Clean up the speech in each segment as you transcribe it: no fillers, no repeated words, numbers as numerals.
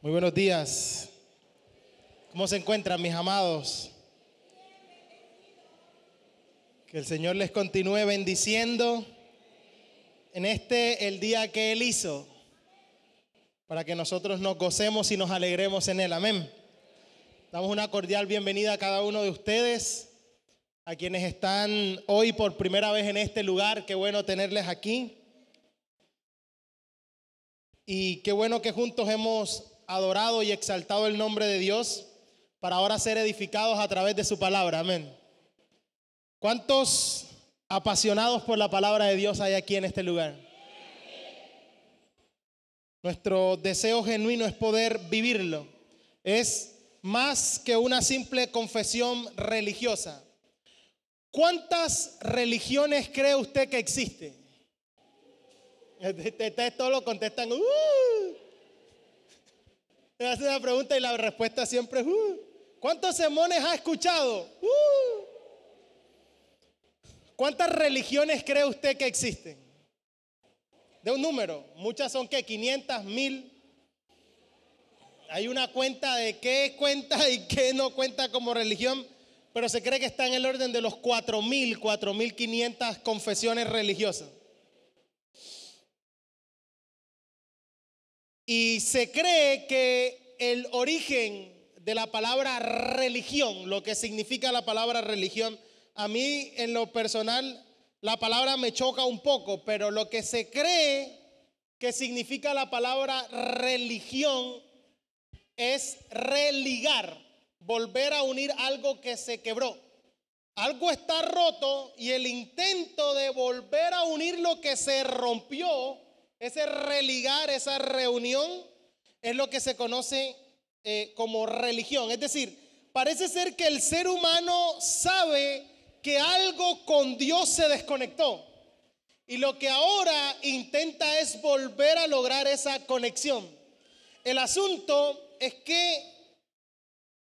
Muy buenos días. ¿Cómo se encuentran, mis amados? Que el Señor les continúe bendiciendo en el día que Él hizo, para que nosotros nos gocemos y nos alegremos en Él. Amén. Damos una cordial bienvenida a cada uno de ustedes, a quienes están hoy por primera vez en este lugar. Qué bueno tenerles aquí. Y qué bueno que juntos hemos adorado y exaltado el nombre de Dios para ahora ser edificados a través de su palabra. Amén. ¿Cuántos apasionados por la palabra de Dios hay aquí en este lugar? Nuestro deseo genuino es poder vivirlo. Es más que una simple confesión religiosa. ¿Cuántas religiones cree usted que existen? Todos lo contestan. Me hace una pregunta y la respuesta siempre es ¿cuántos sermones ha escuchado? ¿Cuántas religiones cree usted que existen? De un número. Muchas son ¿qué? 500, 1000. Hay una cuenta de qué cuenta y qué no cuenta como religión, pero se cree que está en el orden de los 4000, 4500 confesiones religiosas. Y se cree que el origen de la palabra religión, lo que significa la palabra religión, a mí en lo personal la palabra me choca un poco, pero lo que se cree que significa la palabra religión es religar, volver a unir algo que se quebró. Algo está roto y el intento de volver a unir lo que se rompió, ese religar, esa reunión, es lo que se conoce como religión. Es decir, parece ser que el ser humano sabe que algo con Dios se desconectó y lo que ahora intenta es volver a lograr esa conexión. El asunto es que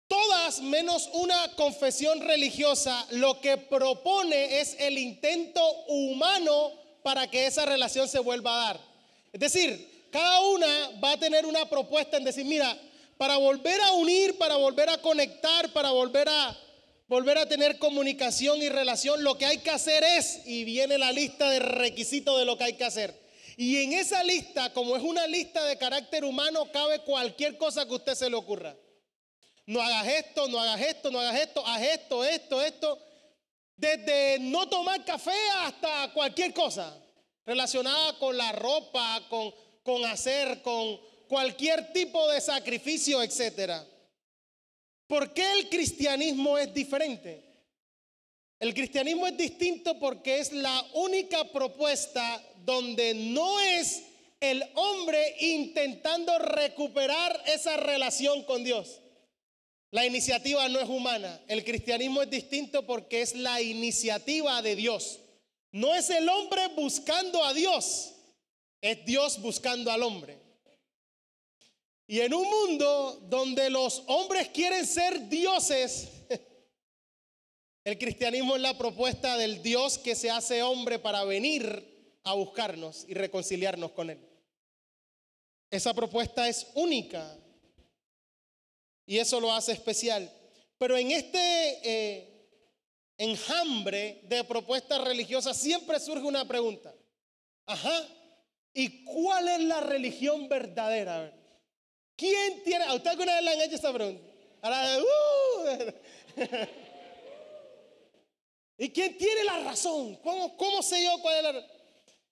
todas menos una confesión religiosa lo que propone es el intento humano para que esa relación se vuelva a dar. Es decir, cada una va a tener una propuesta en decir, mira, para volver a unir, para volver a conectar, para volver a tener comunicación y relación, lo que hay que hacer es, y viene la lista de requisitos de lo que hay que hacer. Y en esa lista, como es una lista de carácter humano, cabe cualquier cosa que a usted se le ocurra. No hagas esto, no hagas esto, no hagas esto, haz esto. Desde no tomar café hasta cualquier cosa relacionada con la ropa, con hacer, con cualquier tipo de sacrificio, etcétera. ¿Por qué el cristianismo es diferente? El cristianismo es distinto porque es la única propuesta donde no es el hombre intentando recuperar esa relación con Dios. La iniciativa no es humana. El cristianismo es distinto porque es la iniciativa de Dios. No es el hombre buscando a Dios, es Dios buscando al hombre. Y en un mundo donde los hombres quieren ser dioses, el cristianismo es la propuesta del Dios que se hace hombre para venir a buscarnos y reconciliarnos con Él. Esa propuesta es única y eso lo hace especial. Pero en este enjambre de propuestas religiosas siempre surge una pregunta. ¿Y cuál es la religión verdadera? A ver, ¿quién tiene? ¿A usted alguna vez le han hecho esta pregunta? ¿Y quién tiene la razón? ¿Cómo sé yo cuál es la razón?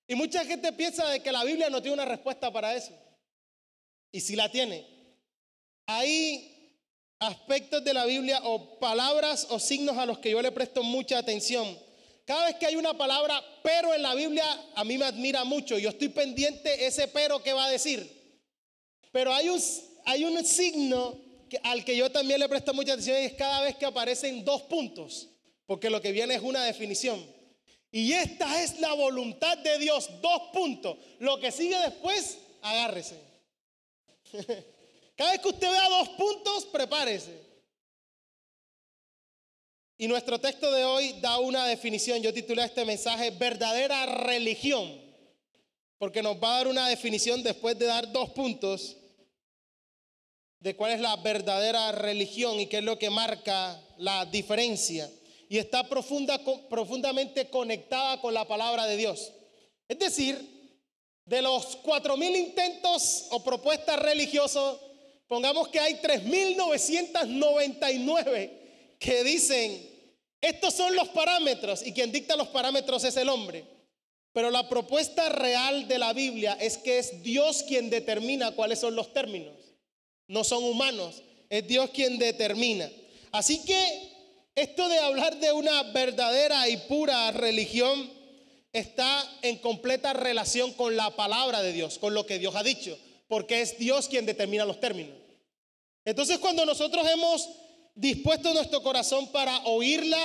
Y mucha gente piensa de que la Biblia no tiene una respuesta para eso. Y si la tiene, hay aspectos de la Biblia o palabras o signos a los que yo le presto mucha atención. Cada vez que hay una palabra pero en la Biblia, a mí me admira mucho. Yo estoy pendiente ese pero que va a decir. Pero hay un signo al que yo también le presto mucha atención y es cada vez que aparecen dos puntos, porque lo que viene es una definición. Y esta es la voluntad de Dios, 2 puntos. Lo que sigue después, agárrese. Cada vez que usted vea 2 puntos, prepárese. Y nuestro texto de hoy da una definición. Yo titulé este mensaje verdadera religión, porque nos va a dar una definición después de dar 2 puntos de cuál es la verdadera religión y qué es lo que marca la diferencia. Y está profundamente conectada con la palabra de Dios. Es decir, de los 4,000 intentos o propuestas religiosas, pongamos que hay 3,999 que dicen, estos son los parámetros, y quien dicta los parámetros es el hombre. Pero la propuesta real de la Biblia es que es Dios quien determina cuáles son los términos. No son humanos, es Dios quien determina. Así que esto de hablar de una verdadera y pura religión está en completa relación con la palabra de Dios, con lo que Dios ha dicho, porque es Dios quien determina los términos. Entonces, cuando nosotros hemos dispuesto nuestro corazón para oírla,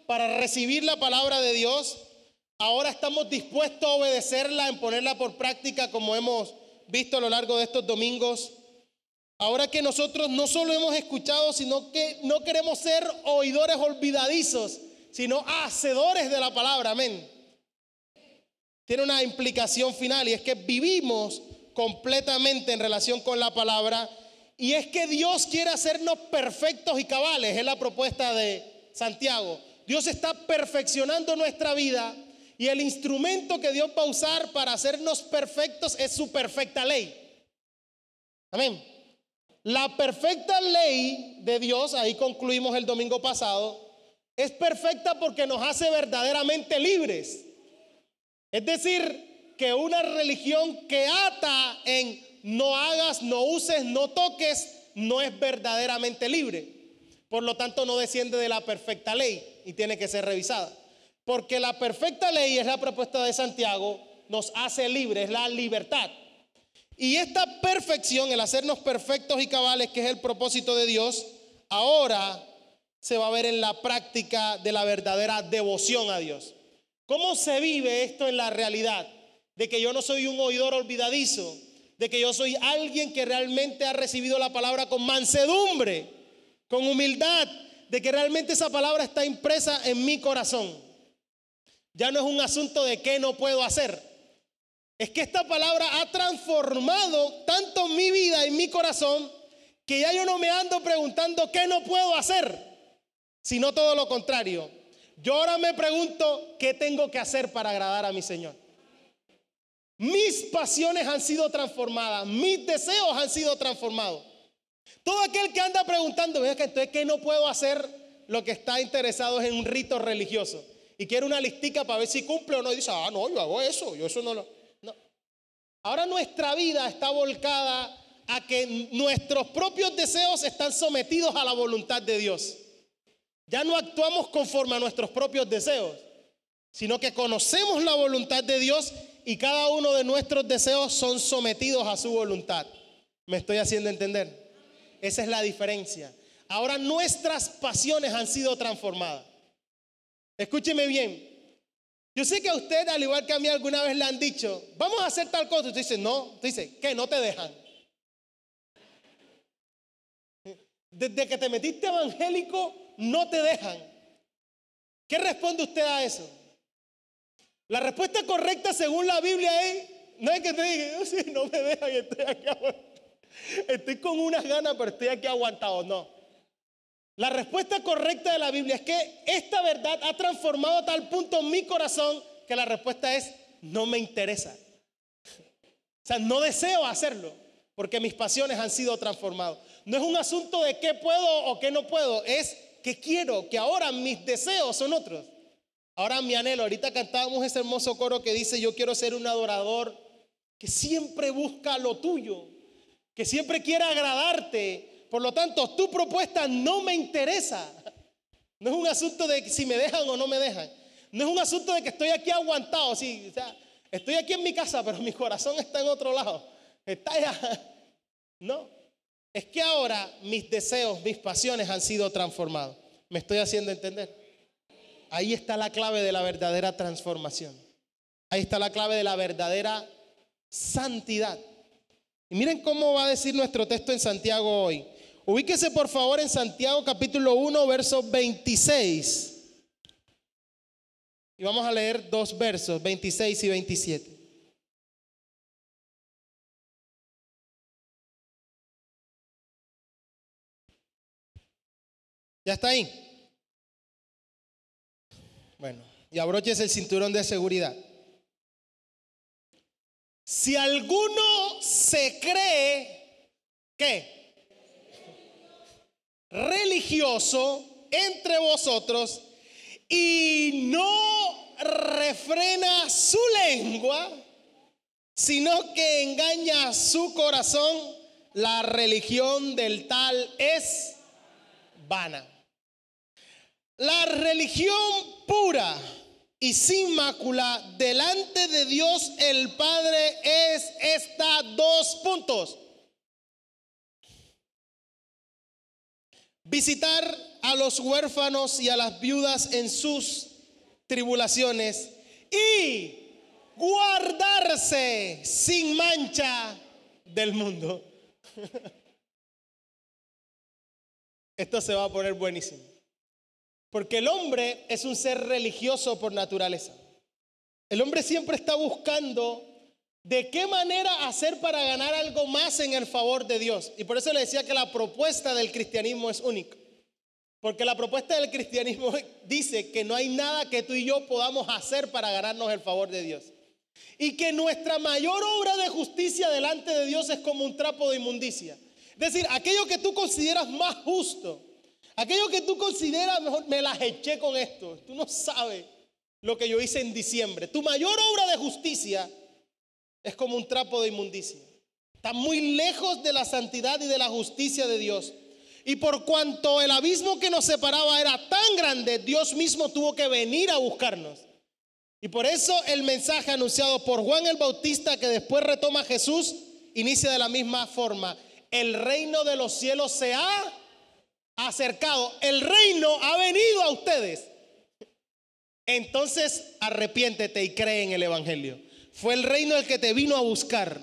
para recibir la palabra de Dios, ahora estamos dispuestos a obedecerla, en ponerla por práctica, como hemos visto a lo largo de estos domingos. Ahora que nosotros no solo hemos escuchado, sino que no queremos ser oidores olvidadizos, sino hacedores de la palabra. Amén. Tiene una implicación final, y es que vivimos completamente en relación con la palabra, y es que Dios quiere hacernos perfectos y cabales. Es la propuesta de Santiago. Dios está perfeccionando nuestra vida, y el instrumento que Dios va a usar para hacernos perfectos es su perfecta ley. Amén. La perfecta ley de Dios, ahí concluimos el domingo pasado, es perfecta porque nos hace verdaderamente libres. Es decir, que una religión que ata en no hagas, no uses, no toques, no es verdaderamente libre. Por lo tanto, no desciende de la perfecta ley y tiene que ser revisada. Porque la perfecta ley, es la propuesta de Santiago, nos hace libres, es la libertad. Y esta perfección, el hacernos perfectos y cabales, que es el propósito de Dios, ahora se va a ver en la práctica de la verdadera devoción a Dios. ¿Cómo se vive esto en la realidad? De que yo no soy un oidor olvidadizo, de que yo soy alguien que realmente ha recibido la palabra con mansedumbre, con humildad, de que realmente esa palabra está impresa en mi corazón. Ya no es un asunto de qué no puedo hacer. Es que esta palabra ha transformado tanto mi vida y mi corazón, que ya yo no me ando preguntando qué no puedo hacer, sino todo lo contrario. Yo ahora me pregunto qué tengo que hacer para agradar a mi Señor. Mis pasiones han sido transformadas, mis deseos han sido transformados. Todo aquel que anda preguntando, vea que entonces qué no puedo hacer, lo que está interesado es en un rito religioso y quiere una listica para ver si cumple o no, y dice, no, yo hago eso, yo eso no lo... Ahora nuestra vida está volcada a que nuestros propios deseos están sometidos a la voluntad de Dios. Ya no actuamos conforme a nuestros propios deseos, sino que conocemos la voluntad de Dios y cada uno de nuestros deseos son sometidos a su voluntad. ¿Me estoy haciendo entender? Esa es la diferencia. Ahora nuestras pasiones han sido transformadas. Escúcheme bien. Yo sé que a usted, al igual que a mí, alguna vez le han dicho, vamos a hacer tal cosa. Usted dice, no. Usted dice, ¿qué? No te dejan. Desde que te metiste evangélico, no te dejan. ¿Qué responde usted a eso? La respuesta correcta según la Biblia es, no es que te diga, sí, no me dejan, estoy aquí aguantado. Estoy con unas ganas, pero estoy aquí aguantado. No. La respuesta correcta de la Biblia es que esta verdad ha transformado a tal punto mi corazón que la respuesta es, no me interesa. O sea, no deseo hacerlo porque mis pasiones han sido transformadas. No es un asunto de qué puedo o qué no puedo, es que quiero, que ahora mis deseos son otros. Ahora mi anhelo, ahorita cantábamos ese hermoso coro que dice, yo quiero ser un adorador que siempre busca lo tuyo, que siempre quiere agradarte. Por lo tanto, tu propuesta no me interesa. No es un asunto de si me dejan o no me dejan. No es un asunto de que estoy aquí aguantado. Sí, o sea, estoy aquí en mi casa, pero mi corazón está en otro lado. Está allá. No. Es que ahora mis deseos, mis pasiones han sido transformados. ¿Me estoy haciendo entender? Ahí está la clave de la verdadera transformación. Ahí está la clave de la verdadera santidad. Y miren cómo va a decir nuestro texto en Santiago hoy. Ubíquese por favor en Santiago capítulo 1, verso 26. Y vamos a leer dos versos, 26 y 27. ¿Ya está ahí? Bueno, y abróchese el cinturón de seguridad. Si alguno se cree, ¿qué? Religioso entre vosotros y no refrena su lengua, sino que engaña su corazón, la religión del tal es vana. La religión pura y sin mácula delante de Dios el Padre es esta: 2 puntos. Visitar a los huérfanos y a las viudas en sus tribulaciones y guardarse sin mancha del mundo. Esto se va a poner buenísimo. Porque el hombre es un ser religioso por naturaleza. El hombre siempre está buscando de qué manera hacer para ganar algo más en el favor de Dios. Y por eso le decía que la propuesta del cristianismo es única. Porque la propuesta del cristianismo dice que no hay nada que tú y yo podamos hacer para ganarnos el favor de Dios. Y que nuestra mayor obra de justicia delante de Dios es como un trapo de inmundicia. Es decir, aquello que tú consideras más justo, aquello que tú consideras mejor, me las eché con esto. Tú no sabes lo que yo hice en diciembre. Tu mayor obra de justicia es como un trapo de inmundicia. Está muy lejos de la santidad y de la justicia de Dios. Y por cuanto el abismo que nos separaba era tan grande, Dios mismo tuvo que venir a buscarnos. Y por eso el mensaje anunciado por Juan el Bautista, que después retoma Jesús, inicia de la misma forma: el reino de los cielos se ha acercado, el reino ha venido a ustedes. Entonces arrepiéntete y cree en el evangelio. Fue el reino el que te vino a buscar.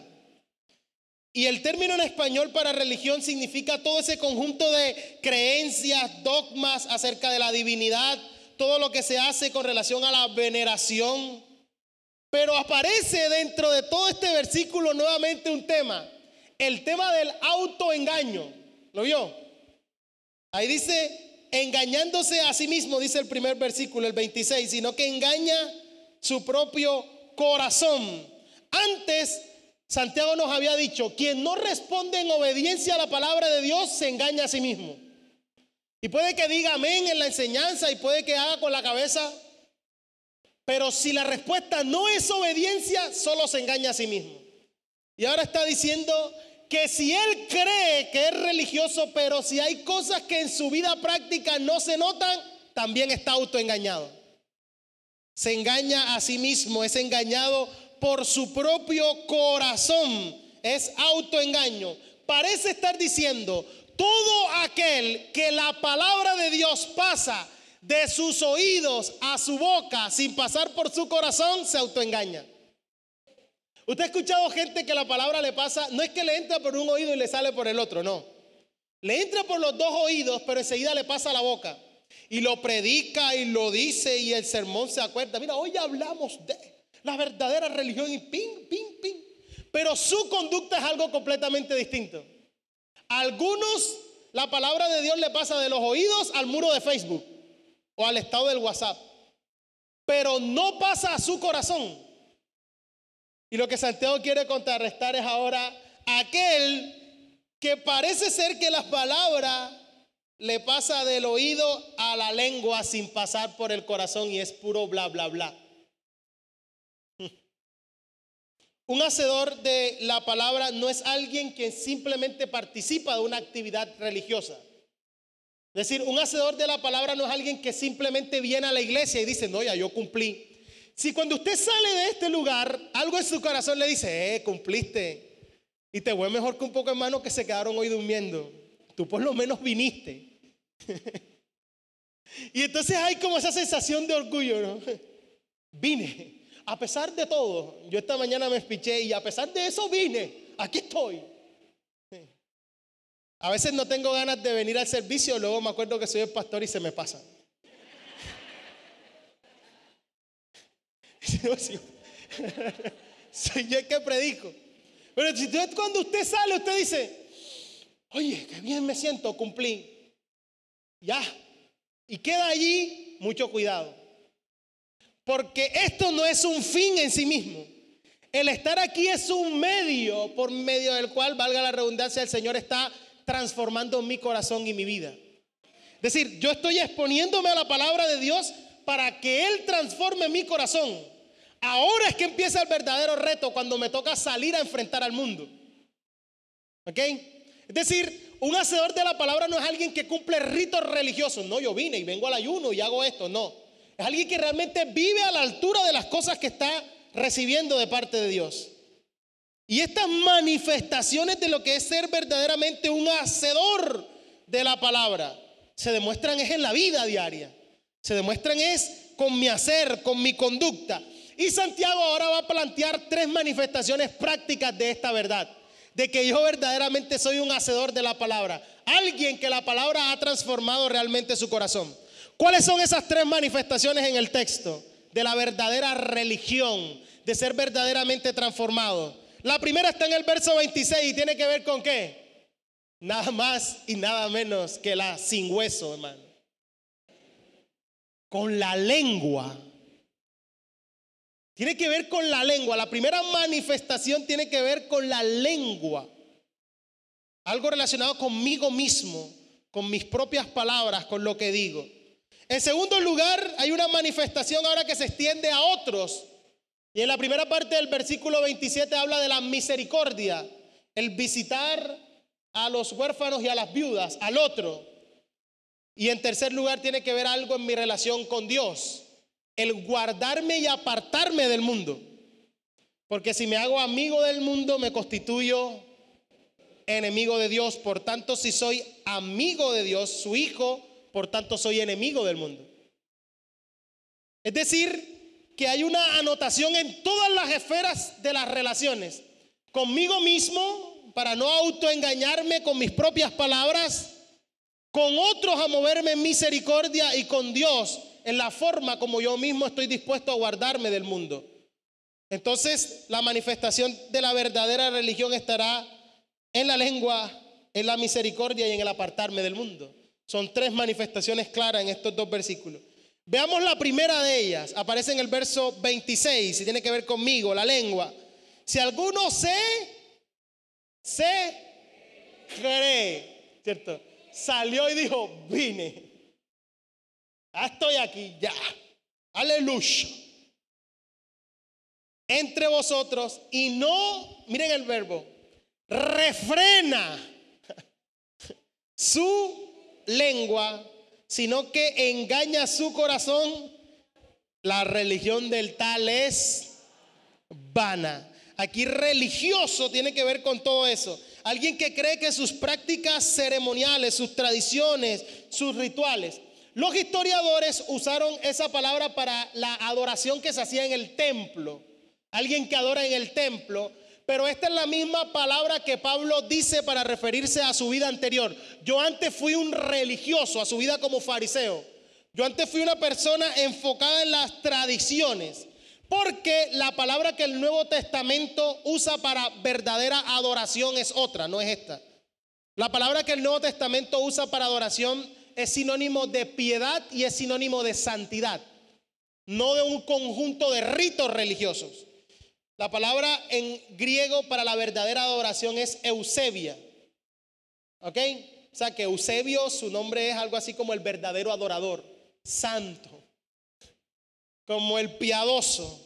Y el término en español para religión significa todo ese conjunto de creencias, dogmas acerca de la divinidad, todo lo que se hace con relación a la veneración. Pero aparece dentro de todo este versículo nuevamente un tema: el tema del autoengaño. ¿Lo vio? Ahí dice: engañándose a sí mismo, dice el primer versículo, el 26, sino que engaña su propio corazón. Antes, Santiago nos había dicho: quien no responde en obediencia a la palabra de Dios se engaña a sí mismo. Y puede que diga amén en la enseñanza y puede que haga con la cabeza, pero si la respuesta no es obediencia, solo se engaña a sí mismo. Y ahora está diciendo que si él cree que es religioso, pero si hay cosas que en su vida práctica no se notan, también está autoengañado. Se engaña a sí mismo, es engañado por su propio corazón, es autoengaño. Parece estar diciendo: todo aquel que la palabra de Dios pasa de sus oídos a su boca sin pasar por su corazón, se autoengaña. Usted ha escuchado gente que la palabra le pasa, no es que le entra por un oído y le sale por el otro, no. Le entra por los dos oídos, pero enseguida le pasa a la boca. Y lo predica y lo dice y el sermón se acuerda. Mira, hoy hablamos de la verdadera religión y ping, ping, ping. Pero su conducta es algo completamente distinto. A algunos la palabra de Dios le pasa de los oídos al muro de Facebook o al estado del WhatsApp, pero no pasa a su corazón. Y lo que Santiago quiere contrarrestar es ahora aquel que parece ser que la palabra le pasa del oído a la lengua sin pasar por el corazón y es puro bla, bla, bla. Un hacedor de la palabra no es alguien que simplemente participa de una actividad religiosa. Es decir, un hacedor de la palabra no es alguien que simplemente viene a la iglesia y dice: no, ya yo cumplí. Si cuando usted sale de este lugar, algo en su corazón le dice: cumpliste. Y te fue mejor que un poco hermano que se quedaron hoy durmiendo. Tú por lo menos viniste. Y entonces hay como esa sensación de orgullo, ¿no? Vine. A pesar de todo, yo esta mañana me espiché y a pesar de eso vine, aquí estoy. A veces no tengo ganas de venir al servicio, luego me acuerdo que soy el pastor y se me pasa. Soy yo el que predico. Pero cuando usted sale, usted dice: oye, qué bien me siento, cumplí. Ya, Y queda allí mucho cuidado. Porque esto no es un fin en sí mismo. El estar aquí es un medio por medio del cual, valga la redundancia, el Señor está transformando mi corazón y mi vida. Es decir, yo estoy exponiéndome a la palabra de Dios para que Él transforme mi corazón. Ahora es que empieza el verdadero reto cuando me toca salir a enfrentar al mundo. ¿Ok? Es decir, un hacedor de la palabra no es alguien que cumple ritos religiosos. No, yo vine y vengo al ayuno y hago esto. No, es alguien que realmente vive a la altura de las cosas que está recibiendo de parte de Dios. Y estas manifestaciones de lo que es ser verdaderamente un hacedor de la palabra se demuestran es en la vida diaria. Se demuestran es con mi hacer, con mi conducta. Y Santiago ahora va a plantear 3 manifestaciones prácticas de esta verdad, de que yo verdaderamente soy un hacedor de la palabra, alguien que la palabra ha transformado realmente su corazón. ¿Cuáles son esas 3 manifestaciones en el texto de la verdadera religión, de ser verdaderamente transformado? La primera está en el verso 26 y tiene que ver con ¿qué? Nada más y nada menos que la sin hueso, hermano. Con la lengua. Tiene que ver con la lengua. La primera manifestación tiene que ver con la lengua. Algo relacionado conmigo mismo, con mis propias palabras, con lo que digo. En segundo lugar, hay una manifestación ahora que se extiende a otros. Y en la primera parte del versículo 27 habla de la misericordia, el visitar a los huérfanos y a las viudas, al otro. Y en tercer lugar tiene que ver algo en mi relación con Dios, el guardarme y apartarme del mundo. Porque si me hago amigo del mundo, me constituyo enemigo de Dios. Por tanto, si soy amigo de Dios, su hijo, por tanto soy enemigo del mundo. Es decir, que hay una anotación en todas las esferas de las relaciones. Conmigo mismo, para no autoengañarme con mis propias palabras, con otros a moverme en misericordia, y con Dios en la forma como yo mismo estoy dispuesto a guardarme del mundo. Entonces, la manifestación de la verdadera religión estará en la lengua, en la misericordia y en el apartarme del mundo. Son 3 manifestaciones claras en estos 2 versículos. Veamos la primera de ellas. Aparece en el verso 26 y tiene que ver conmigo, la lengua. Si alguno se cree, ¿cierto? Salió y dijo, vine. Ya estoy aquí, ya. Aleluya. Entre vosotros y no, miren el verbo, refrena su lengua, sino que engaña su corazón, la religión del tal es vana. Aquí religioso tiene que ver con todo eso. Alguien que cree que sus prácticas ceremoniales, sus tradiciones, sus rituales. Los historiadores usaron esa palabra para la adoración que se hacía en el templo. Alguien que adora en el templo. Pero esta es la misma palabra que Pablo dice para referirse a su vida anterior. Yo antes fui un religioso, a su vida como fariseo. Yo antes fui una persona enfocada en las tradiciones. Porque la palabra que el Nuevo Testamento usa para verdadera adoración es otra, no es esta. La palabra que el Nuevo Testamento usa para adoración es sinónimo de piedad y es sinónimo de santidad, no de un conjunto de ritos religiosos. La palabra en griego para la verdadera adoración es eusebia. ¿Ok? O sea que Eusebio, su nombre es algo así como el verdadero adorador, santo, como el piadoso.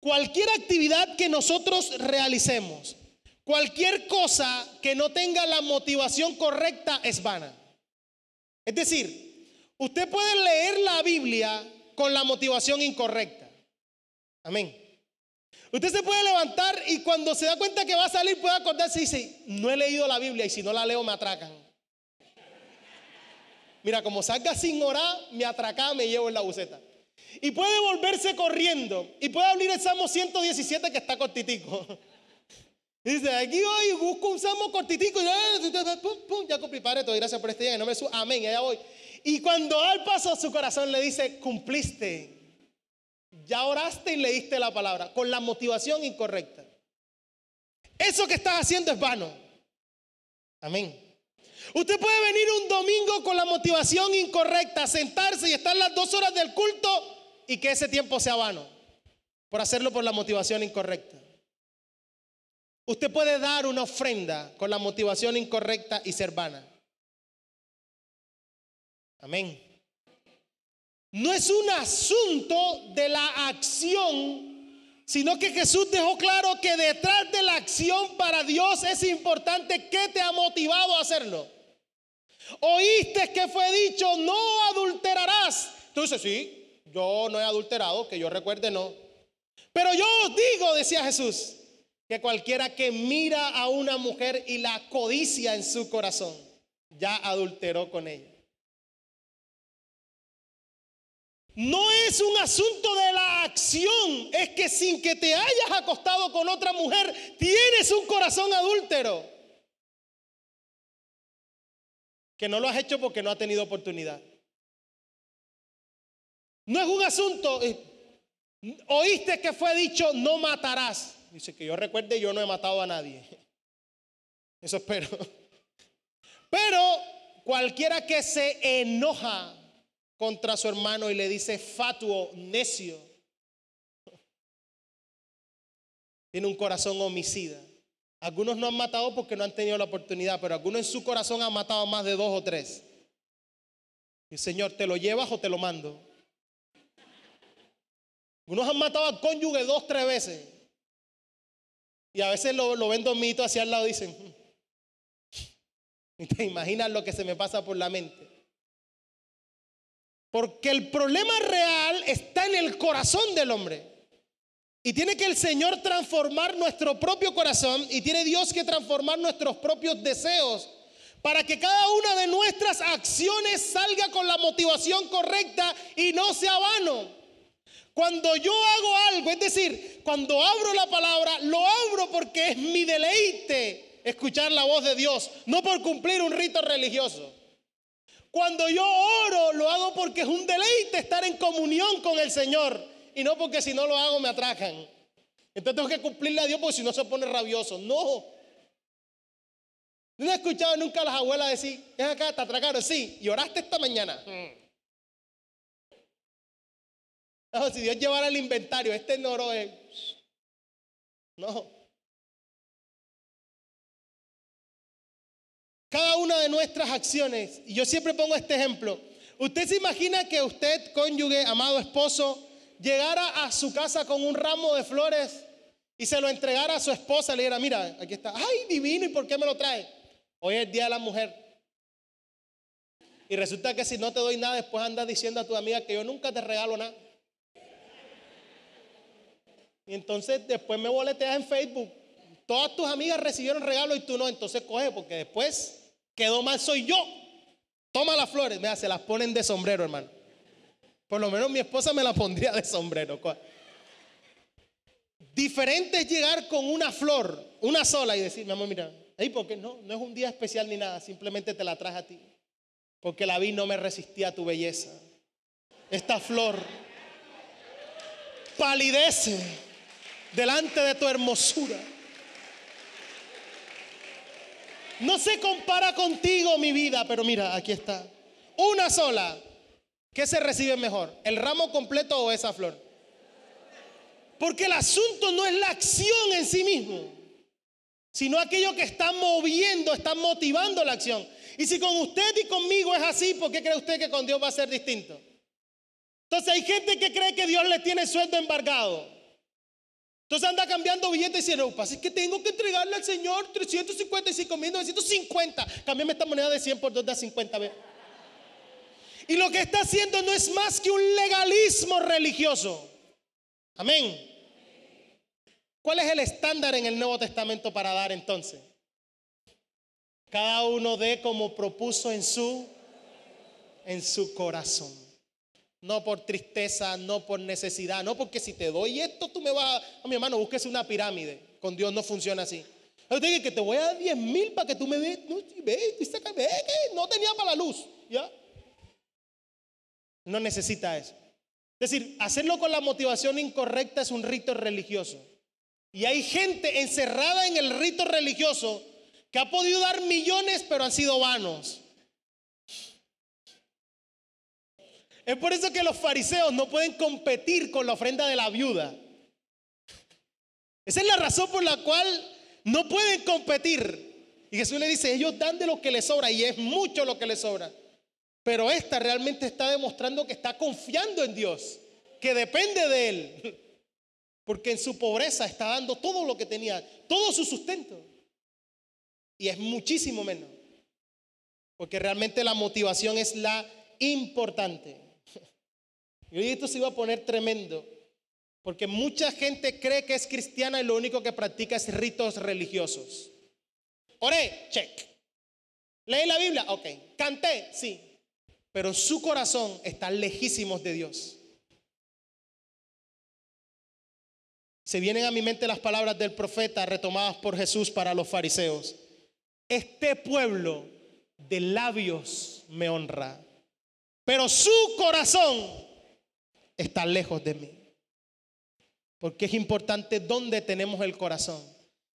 Cualquier actividad que nosotros realicemos, cualquier cosa que no tenga la motivación correcta es vana. Es decir, usted puede leer la Biblia con la motivación incorrecta. Amén. Usted se puede levantar y cuando se da cuenta que va a salir puede acordarse y dice, no he leído la Biblia y si no la leo me atracan. Mira, como salga sin orar, me atracan, me llevo en la buceta. Y puede volverse corriendo y puede abrir el Salmo 117 que está cortitico. Dice, aquí voy, busco un salmo cortitico y ya cumplí, Padre, te doy gracias por este día, en nombre de Jesús, amén, y allá voy. Y cuando da el paso a su corazón le dice, cumpliste. Ya oraste y leíste la palabra con la motivación incorrecta. Eso que estás haciendo es vano. Amén. Usted puede venir un domingo con la motivación incorrecta, sentarse y estar las 2 horas del culto y que ese tiempo sea vano por hacerlo por la motivación incorrecta. Usted puede dar una ofrenda con la motivación incorrecta y ser vana. Amén. No es un asunto de la acción, sino que Jesús dejó claro que detrás de la acción para Dios es importante qué te ha motivado a hacerlo. Oíste que fue dicho, no adulterarás. Tú dices, sí, yo no he adulterado, que yo recuerde no. Pero yo os digo, decía Jesús, que cualquiera que mira a una mujer y la codicia en su corazón, ya adulteró con ella. No es un asunto de la acción, es que sin que te hayas acostado con otra mujer, tienes un corazón adúltero. Que no lo has hecho porque no has tenido oportunidad. No es un asunto, oíste que fue dicho, no matarás. Dice que yo recuerde, yo no he matado a nadie. Eso espero. Pero cualquiera que se enoja contra su hermano y le dice fatuo, necio, tiene un corazón homicida. Algunos no han matado porque no han tenido la oportunidad, pero algunos en su corazón han matado a más de 2 o 3. Y Señor, ¿te lo llevas o te lo mando? Algunos han matado al cónyuge 2 o 3 veces. Y a veces lo ven dormidito hacia el lado y dicen, y te imaginas lo que se me pasa por la mente. Porque el problema real está en el corazón del hombre. Y tiene que el Señor transformar nuestro propio corazón y tiene Dios que transformar nuestros propios deseos para que cada una de nuestras acciones salga con la motivación correcta y no sea vano. Cuando yo hago algo, es decir, cuando abro la palabra, lo abro porque es mi deleite escuchar la voz de Dios, no por cumplir un rito religioso. Cuando yo oro, lo hago porque es un deleite estar en comunión con el Señor y no porque si no lo hago me atracan. Entonces tengo que cumplirle a Dios porque si no se pone rabioso. No. No he escuchado nunca a las abuelas decir, ven acá, te atracaron, sí, y oraste esta mañana. No, si Dios llevara el inventario, este no oró. No. Cada una de nuestras acciones, y yo siempre pongo este ejemplo. ¿Usted se imagina que usted, cónyuge, amado esposo, llegara a su casa con un ramo de flores y se lo entregara a su esposa? Le dijera, mira, aquí está. Ay, divino, ¿y por qué me lo trae? Hoy es el día de la mujer. Y resulta que si no te doy nada, después andas diciendo a tu amiga que yo nunca te regalo nada. Y entonces después me boleteas en Facebook. Todas tus amigas recibieron regalo y tú no. Entonces coge, porque después quedó mal soy yo. Toma las flores. Mira, se las ponen de sombrero, hermano. Por lo menos mi esposa me la pondría de sombrero. Diferente es llegar con una flor, una sola, y decir, mi amor, mira, hey, porque no es un día especial ni nada, simplemente te la traje a ti. Porque la vi, no me resistía a tu belleza. Esta flor palidece delante de tu hermosura. No se compara contigo, mi vida, pero mira, aquí está. Una sola. ¿Qué se recibe mejor? ¿El ramo completo o esa flor? Porque el asunto no es la acción en sí mismo, sino aquello que está moviendo, está motivando la acción. Y si con usted y conmigo es así, ¿por qué cree usted que con Dios va a ser distinto? Entonces hay gente que cree que Dios le tiene sueldo embargado. Entonces anda cambiando billetes y dice, no, pasa es que tengo que entregarle al Señor 355.950. Cámbiame esta moneda de 100 por 2 de 50. ¿Ve? Y lo que está haciendo no es más que un legalismo religioso. Amén. ¿Cuál es el estándar en el Nuevo Testamento para dar entonces? Cada uno dé como propuso en su corazón. No por tristeza, no por necesidad, no porque si te doy esto tú me vas a mi hermano, búsquese una pirámide. Con Dios no funciona así. Yo te digo que te voy a dar 10,000 para que tú me des. No, ve que no tenía para la luz. ¿Ya? No necesita eso. Es decir, hacerlo con la motivación incorrecta es un rito religioso. Y hay gente encerrada en el rito religioso que ha podido dar millones, pero han sido vanos. Es por eso que los fariseos no pueden competir con la ofrenda de la viuda. Esa es la razón por la cual no pueden competir. Y Jesús le dice, ellos dan de lo que les sobra, y es mucho lo que les sobra. Pero esta realmente está demostrando que está confiando en Dios, que depende de Él. Porque en su pobreza está dando todo lo que tenía, todo su sustento. Y es muchísimo menos. Porque realmente la motivación es la importante. Y hoy esto se iba a poner tremendo. Porque mucha gente cree que es cristiana y lo único que practica es ritos religiosos. Oré, check. Leí la Biblia, ok. Canté, sí. Pero en su corazón están lejísimos de Dios. Se vienen a mi mente las palabras del profeta retomadas por Jesús para los fariseos. Este pueblo de labios me honra, pero su corazón está lejos de mí. Porque es importante dónde tenemos el corazón.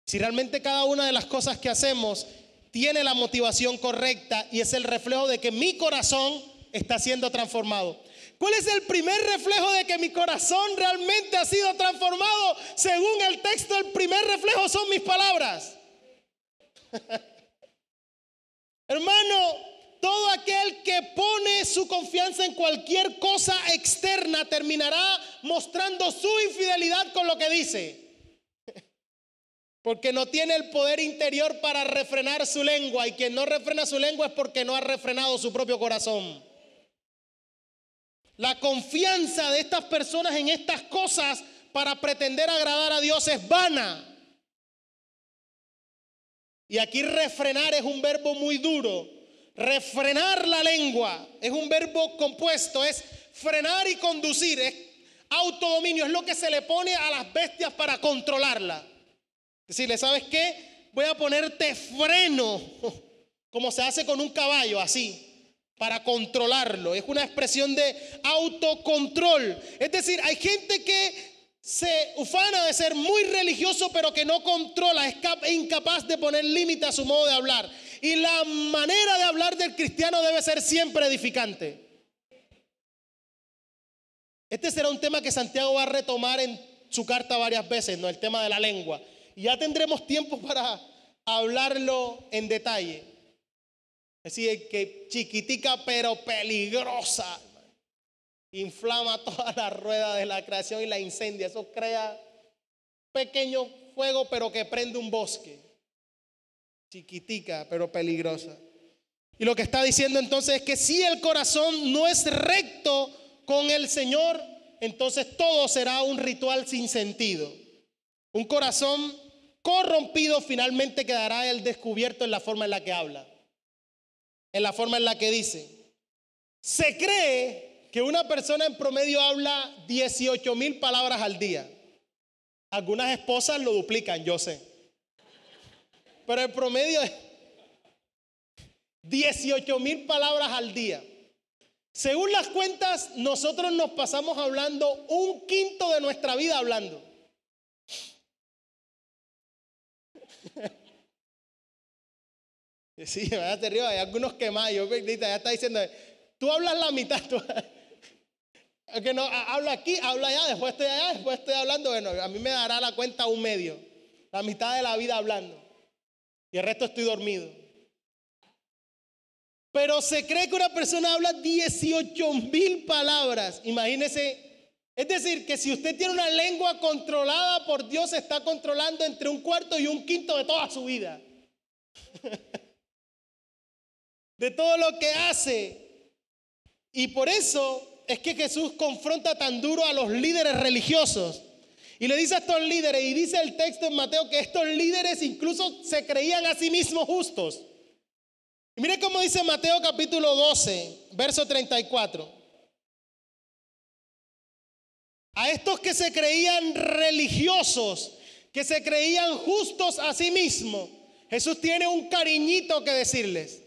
Si realmente cada una de las cosas que hacemos tiene la motivación correcta y es el reflejo de que mi corazón está siendo transformado. ¿Cuál es el primer reflejo de que mi corazón realmente ha sido transformado? Según el texto, el primer reflejo son mis palabras. Hermano, todo aquel que pone su confianza en cualquier cosa externa terminará mostrando su infidelidad con lo que dice. Porque no tiene el poder interior para refrenar su lengua, y quien no refrena su lengua es porque no ha refrenado su propio corazón. La confianza de estas personas en estas cosas para pretender agradar a Dios es vana. Y aquí refrenar es un verbo muy duro. Refrenar la lengua es un verbo compuesto, es frenar y conducir, es autodominio, es lo que se le pone a las bestias para controlarla. Decirle, ¿sabes qué? Voy a ponerte freno, como se hace con un caballo, así, para controlarlo. Es una expresión de autocontrol. Es decir, hay gente que se ufana de ser muy religioso, pero que no controla, es incapaz de poner límite a su modo de hablar. Y la manera de hablar del cristiano debe ser siempre edificante. Este será un tema que Santiago va a retomar en su carta varias veces, ¿no? El tema de la lengua. Y ya tendremos tiempo para hablarlo en detalle. Es decir, que chiquitica pero peligrosa. Inflama toda la rueda de la creación y la incendia. Eso crea pequeño fuego pero que prende un bosque. Chiquitica pero peligrosa. Y lo que está diciendo entonces es que si el corazón no es recto con el Señor, entonces todo será un ritual sin sentido. Un corazón corrompido finalmente quedará el descubierto en la forma en la que habla, en la forma en la que dice. Se cree que una persona en promedio habla 18,000 palabras al día. Algunas esposas lo duplican, yo sé. Pero el promedio es 18,000 palabras al día. Según las cuentas, nosotros nos pasamos hablando 1/5 de nuestra vida hablando. Sí, váyate arriba, hay algunos quemados. Yo ya está diciendo, tú hablas la mitad. Que no, hablo aquí, hablo allá, después estoy allá, después estoy hablando. Bueno, a mí me dará la cuenta 1/2. La mitad de la vida hablando. Y el resto estoy dormido. Pero se cree que una persona habla 18,000 palabras. Imagínese. Es decir, que si usted tiene una lengua controlada por Dios, está controlando entre 1/4 y 1/5 de toda su vida. De todo lo que hace. Y por eso es que Jesús confronta tan duro a los líderes religiosos. Y le dice a estos líderes, y dice el texto en Mateo que estos líderes incluso se creían a sí mismos justos. Y mire cómo dice Mateo capítulo 12, verso 34. A estos que se creían religiosos, que se creían justos a sí mismos, Jesús tiene un cariñito que decirles.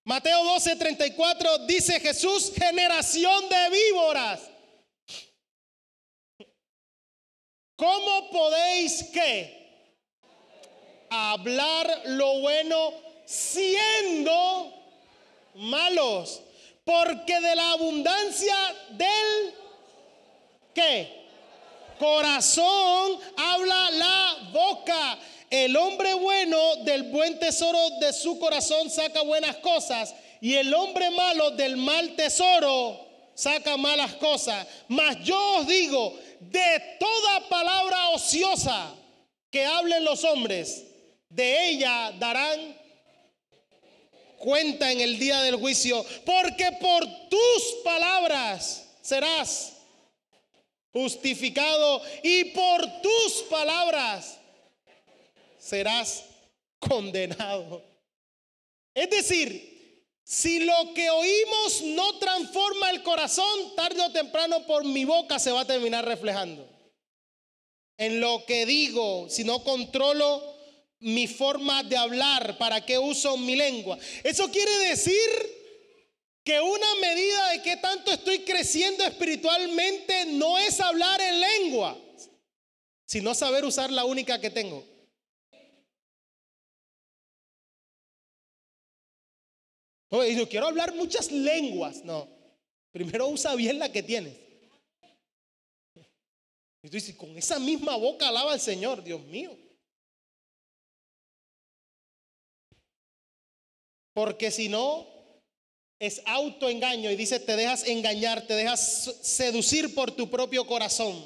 Mateo 12, 34 dice Jesús, generación de víboras. ¿Cómo podéis qué? hablar lo bueno siendo malos. Porque de la abundancia del ¿qué? Corazón habla la boca. El hombre bueno del buen tesoro de su corazón saca buenas cosas, y el hombre malo del mal tesoro saca malas cosas. Mas yo os digo, de toda palabra ociosa que hablen los hombres, de ella darán cuenta en el día del juicio, porque por tus palabras serás justificado y por tus palabras serás condenado. Es decir, si lo que oímos no transforma el corazón, tarde o temprano por mi boca se va a terminar reflejando. En lo que digo, si no controlo mi forma de hablar, ¿para qué uso mi lengua? Eso quiere decir que una medida de qué tanto estoy creciendo espiritualmente no es hablar en lengua, sino saber usar la única que tengo. Oye, yo quiero hablar muchas lenguas. No, primero usa bien la que tienes. Y tú dices, con esa misma boca alaba al Señor, Dios mío. Porque si no, es autoengaño. Y dice, te dejas engañar, te dejas seducir por tu propio corazón.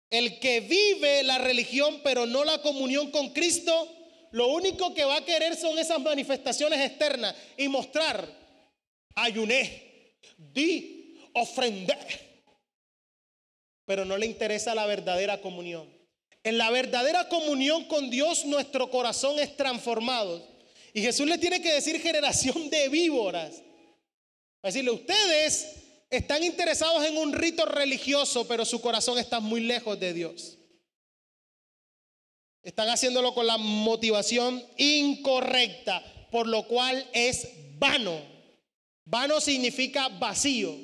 El que vive la religión pero no la comunión con Cristo, lo único que va a querer son esas manifestaciones externas y mostrar: ayuné, di, ofrendé. Pero no le interesa la verdadera comunión. En la verdadera comunión con Dios, nuestro corazón es transformado. Y Jesús le tiene que decir, generación de víboras. Va a decirle, ustedes están interesados en un rito religioso, pero su corazón está muy lejos de Dios. Están haciéndolo con la motivación incorrecta, por lo cual es vano. Vano significa vacío.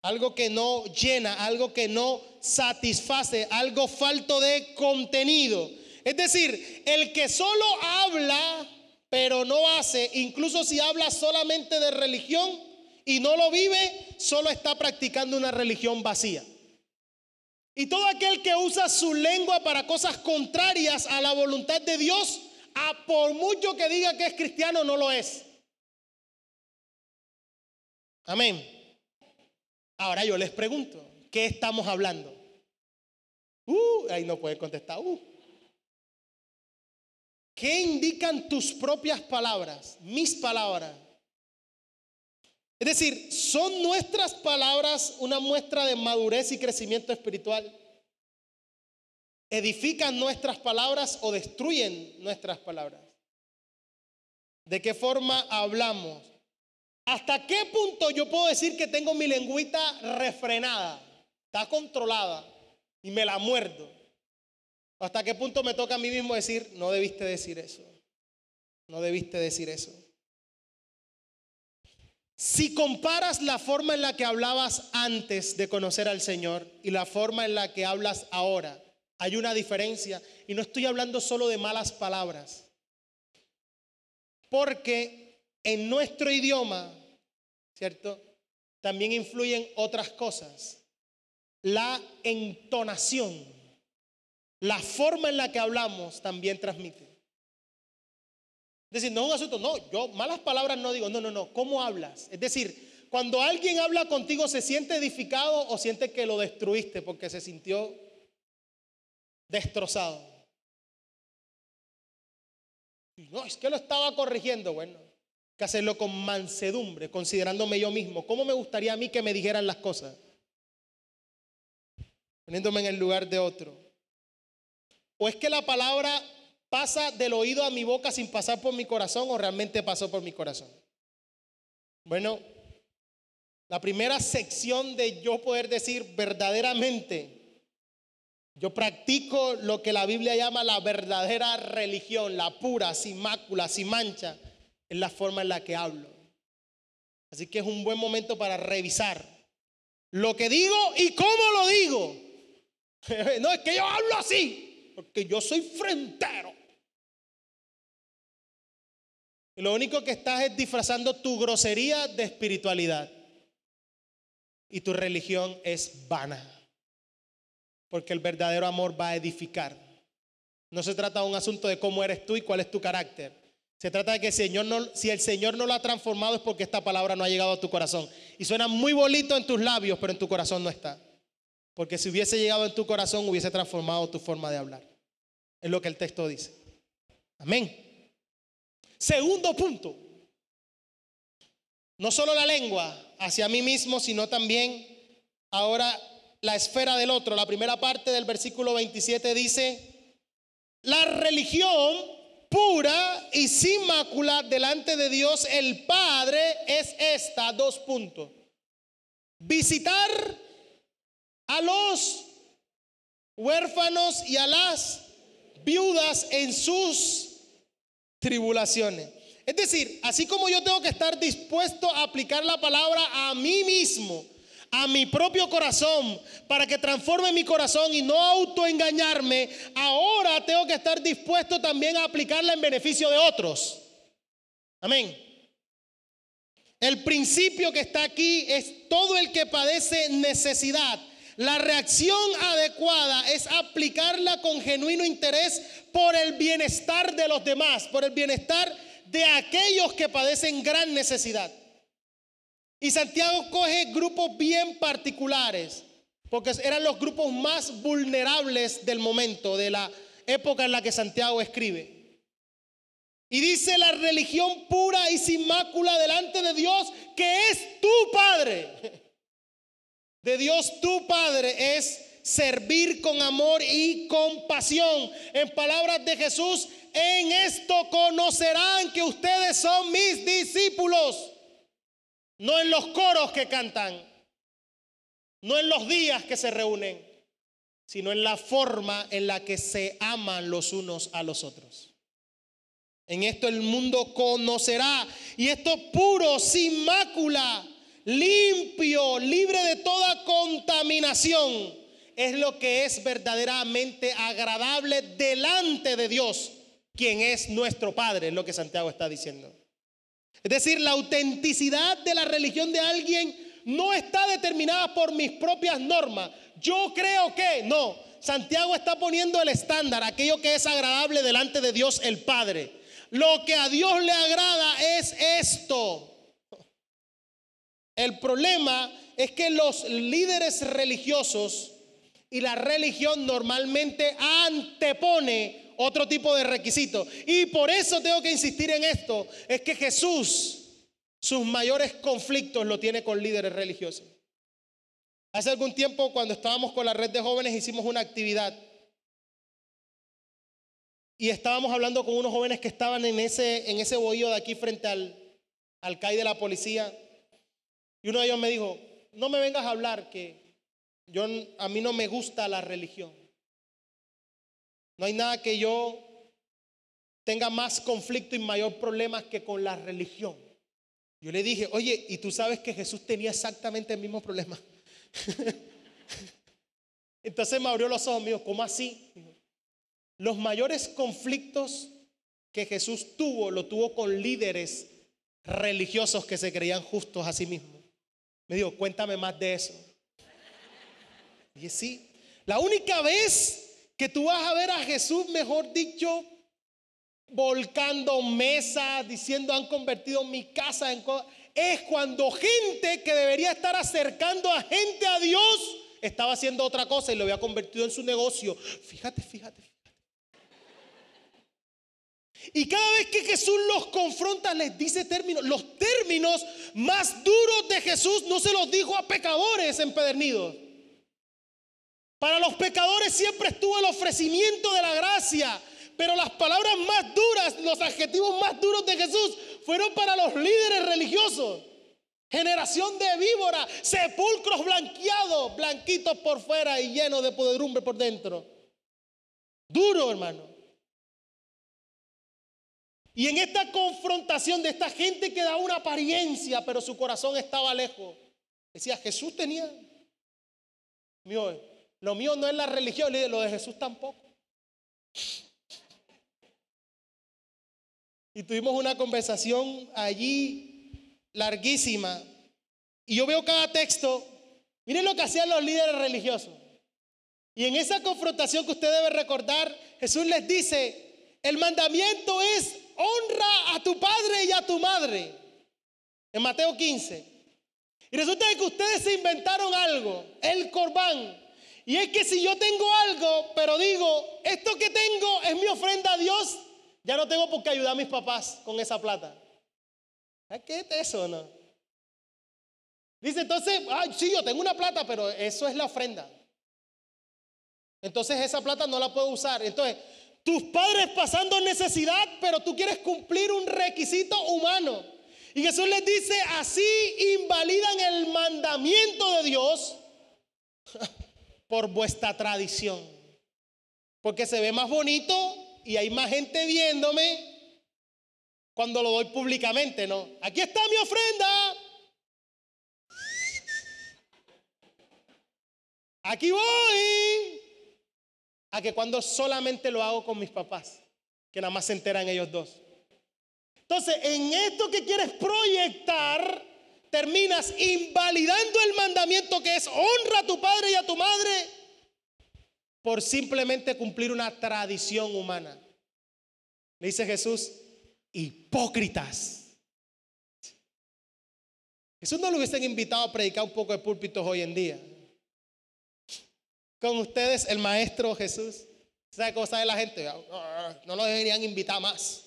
Algo que no llena, algo que no satisface, algo falto de contenido. Es decir, el que solo habla pero no hace, incluso si habla solamente de religión y no lo vive, solo está practicando una religión vacía. Y todo aquel que usa su lengua para cosas contrarias a la voluntad de Dios, por mucho que diga que es cristiano, no lo es. Amén. Ahora yo les pregunto, ¿qué estamos hablando? Ahí no puede contestar. ¿Qué indican tus propias palabras, mis palabras? Es decir, ¿son nuestras palabras una muestra de madurez y crecimiento espiritual? ¿Edifican nuestras palabras o destruyen nuestras palabras? ¿De qué forma hablamos? ¿Hasta qué punto yo puedo decir que tengo mi lengüita refrenada? Está controlada y me la muerdo. ¿Hasta qué punto me toca a mí mismo decir, no debiste decir eso? No debiste decir eso. Si comparas la forma en la que hablabas antes de conocer al Señor y la forma en la que hablas ahora, hay una diferencia. Y no estoy hablando solo de malas palabras. Porque en nuestro idioma, ¿cierto?, también influyen otras cosas. La entonación, la forma en la que hablamos también transmite. Es decir, no es un asunto, no, yo malas palabras no digo, no, ¿cómo hablas? Es decir, cuando alguien habla contigo, ¿se siente edificado o siente que lo destruiste porque se sintió destrozado? No, es que lo estaba corrigiendo. Bueno, hay que hacerlo con mansedumbre, considerándome yo mismo. ¿Cómo me gustaría a mí que me dijeran las cosas? Poniéndome en el lugar de otro. ¿O es que la palabra pasa del oído a mi boca sin pasar por mi corazón o realmente pasó por mi corazón? Bueno, la primera sección de yo poder decir verdaderamente, yo practico lo que la Biblia llama la verdadera religión, la pura, sin mácula, sin mancha, es la forma en la que hablo. Así que es un buen momento para revisar lo que digo y cómo lo digo. No, es que yo hablo así. porque yo soy frentero. Y lo único que estás es disfrazando tu grosería de espiritualidad. Y tu religión es vana. Porque el verdadero amor va a edificar. No se trata de un asunto de cómo eres tú y cuál es tu carácter. Se trata de que si el Señor no lo ha transformado es porque esta palabra no ha llegado a tu corazón. Y suena muy bonito en tus labios, pero en tu corazón no está. Porque si hubiese llegado en tu corazón, hubiese transformado tu forma de hablar. Es lo que el texto dice. Amén. Segundo punto. No solo la lengua hacia mí mismo, sino también ahora la esfera del otro. La primera parte del versículo 27 dice: la religión pura y sin mácula delante de Dios el Padre es esta, dos puntos. Visitar a los huérfanos y a las viudas en sus tribulaciones. Es decir, así como yo tengo que estar dispuesto a aplicar la palabra a mí mismo, a mi propio corazón, para que transforme mi corazón y no autoengañarme, ahora tengo que estar dispuesto también a aplicarla en beneficio de otros. Amén. El principio que está aquí es: todo el que padece necesidad, la reacción adecuada es aplicarla con genuino interés por el bienestar de los demás, por el bienestar de aquellos que padecen gran necesidad. Y Santiago coge grupos bien particulares, porque eran los grupos más vulnerables del momento, de la época en la que Santiago escribe. Y dice: la religión pura y sin mácula delante de Dios, que es tu Padre. De Dios tu Padre es servir con amor y compasión. En palabras de Jesús: en esto conocerán que ustedes son mis discípulos. No en los coros que cantan, no en los días que se reúnen, sino en la forma en la que se aman los unos a los otros. En esto el mundo conocerá. Y esto puro, sin mácula, limpio, libre de toda contaminación, es lo que es verdaderamente agradable delante de Dios, quien es nuestro Padre, es lo que Santiago está diciendo. Es decir, la autenticidad de la religión de alguien no está determinada por mis propias normas. Yo creo que no. Santiago está poniendo el estándar, aquello que es agradable delante de Dios el Padre. Lo que a Dios le agrada es esto. El problema es que los líderes religiosos y la religión normalmente antepone otro tipo de requisito. Y por eso tengo que insistir en esto: es que Jesús, sus mayores conflictos lo tiene con líderes religiosos. Hace algún tiempo, cuando estábamos con la red de jóvenes, hicimos una actividad. Y estábamos hablando con unos jóvenes que estaban en ese bohío de aquí frente al CAI de la policía. Y uno de ellos me dijo: no me vengas a hablar, que a mí no me gusta la religión. No hay nada que yo tenga más conflicto y mayor problema que con la religión. Yo le dije: oye, ¿y tú sabes que Jesús tenía exactamente el mismo problema? Entonces me abrió los ojos, me dijo: ¿cómo así? Los mayores conflictos que Jesús tuvo, lo tuvo con líderes religiosos que se creían justos a sí mismos. Me dijo: cuéntame más de eso. Y dije: sí, la única vez que tú vas a ver a Jesús, mejor dicho, volcando mesas, diciendo: han convertido mi casa en cosas, es cuando gente que debería estar acercando a gente a Dios estaba haciendo otra cosa y lo había convertido en su negocio. Fíjate. Y cada vez que Jesús los confronta, les dice términos. Los términos más duros de Jesús no se los dijo a pecadores empedernidos. Para los pecadores siempre estuvo el ofrecimiento de la gracia, pero las palabras más duras, los adjetivos más duros de Jesús fueron para los líderes religiosos. Generación de víbora, sepulcros blanqueados, blanquitos por fuera y llenos de podredumbre por dentro. Duro, hermano. Y en esta confrontación de esta gente que da una apariencia, pero su corazón estaba lejos, decía: Jesús tenía. Lo mío no es la religión, lo de Jesús tampoco. Y tuvimos una conversación allí larguísima. Y yo veo cada texto. Miren lo que hacían los líderes religiosos. Y en esa confrontación que usted debe recordar, Jesús les dice, el mandamiento es honra a tu padre y a tu madre. En Mateo 15. Y resulta que ustedes se inventaron algo, el corbán. Y es que si yo tengo algo, pero digo, esto que tengo es mi ofrenda a Dios, ya no tengo por qué ayudar a mis papás con esa plata. ¿Qué es eso, no? Dice entonces, sí, yo tengo una plata, pero eso es la ofrenda. Entonces esa plata no la puedo usar. Entonces, tus padres pasando necesidad, pero tú quieres cumplir un requisito humano. Y Jesús les dice, así invalidan el mandamiento de Dios por vuestra tradición. Porque se ve más bonito y hay más gente viéndome cuando lo doy públicamente, ¿no? Aquí está mi ofrenda. Aquí voy. A que cuando solamente lo hago con mis papás, que nada más se enteran ellos dos. Entonces, en esto que quieres proyectar, terminas invalidando el mandamiento que es honra a tu padre y a tu madre por simplemente cumplir una tradición humana. Le dice Jesús, hipócritas. Jesús no lo hubiesen invitado a predicar un poco de púlpitos hoy en día. Con ustedes, el maestro Jesús. ¿Sabe cómo sabe la gente? No lo deberían invitar más.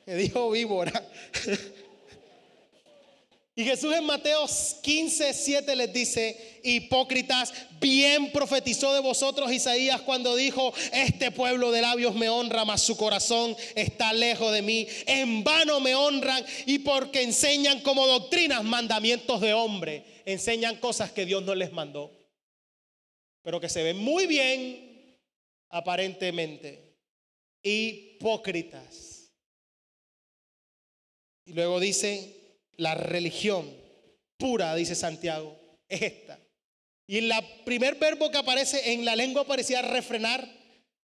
Me dijo víbora. Y Jesús en Mateo 15:7 les dice, hipócritas, bien profetizó de vosotros Isaías cuando dijo, este pueblo de labios me honra, mas su corazón está lejos de mí. En vano me honran y porque enseñan como doctrinas mandamientos de hombre. Enseñan cosas que Dios no les mandó, pero que se ven muy bien aparentemente. Hipócritas. Y luego dice, la religión pura, dice Santiago, es esta. Y el primer verbo que aparece en la lengua parecía refrenar,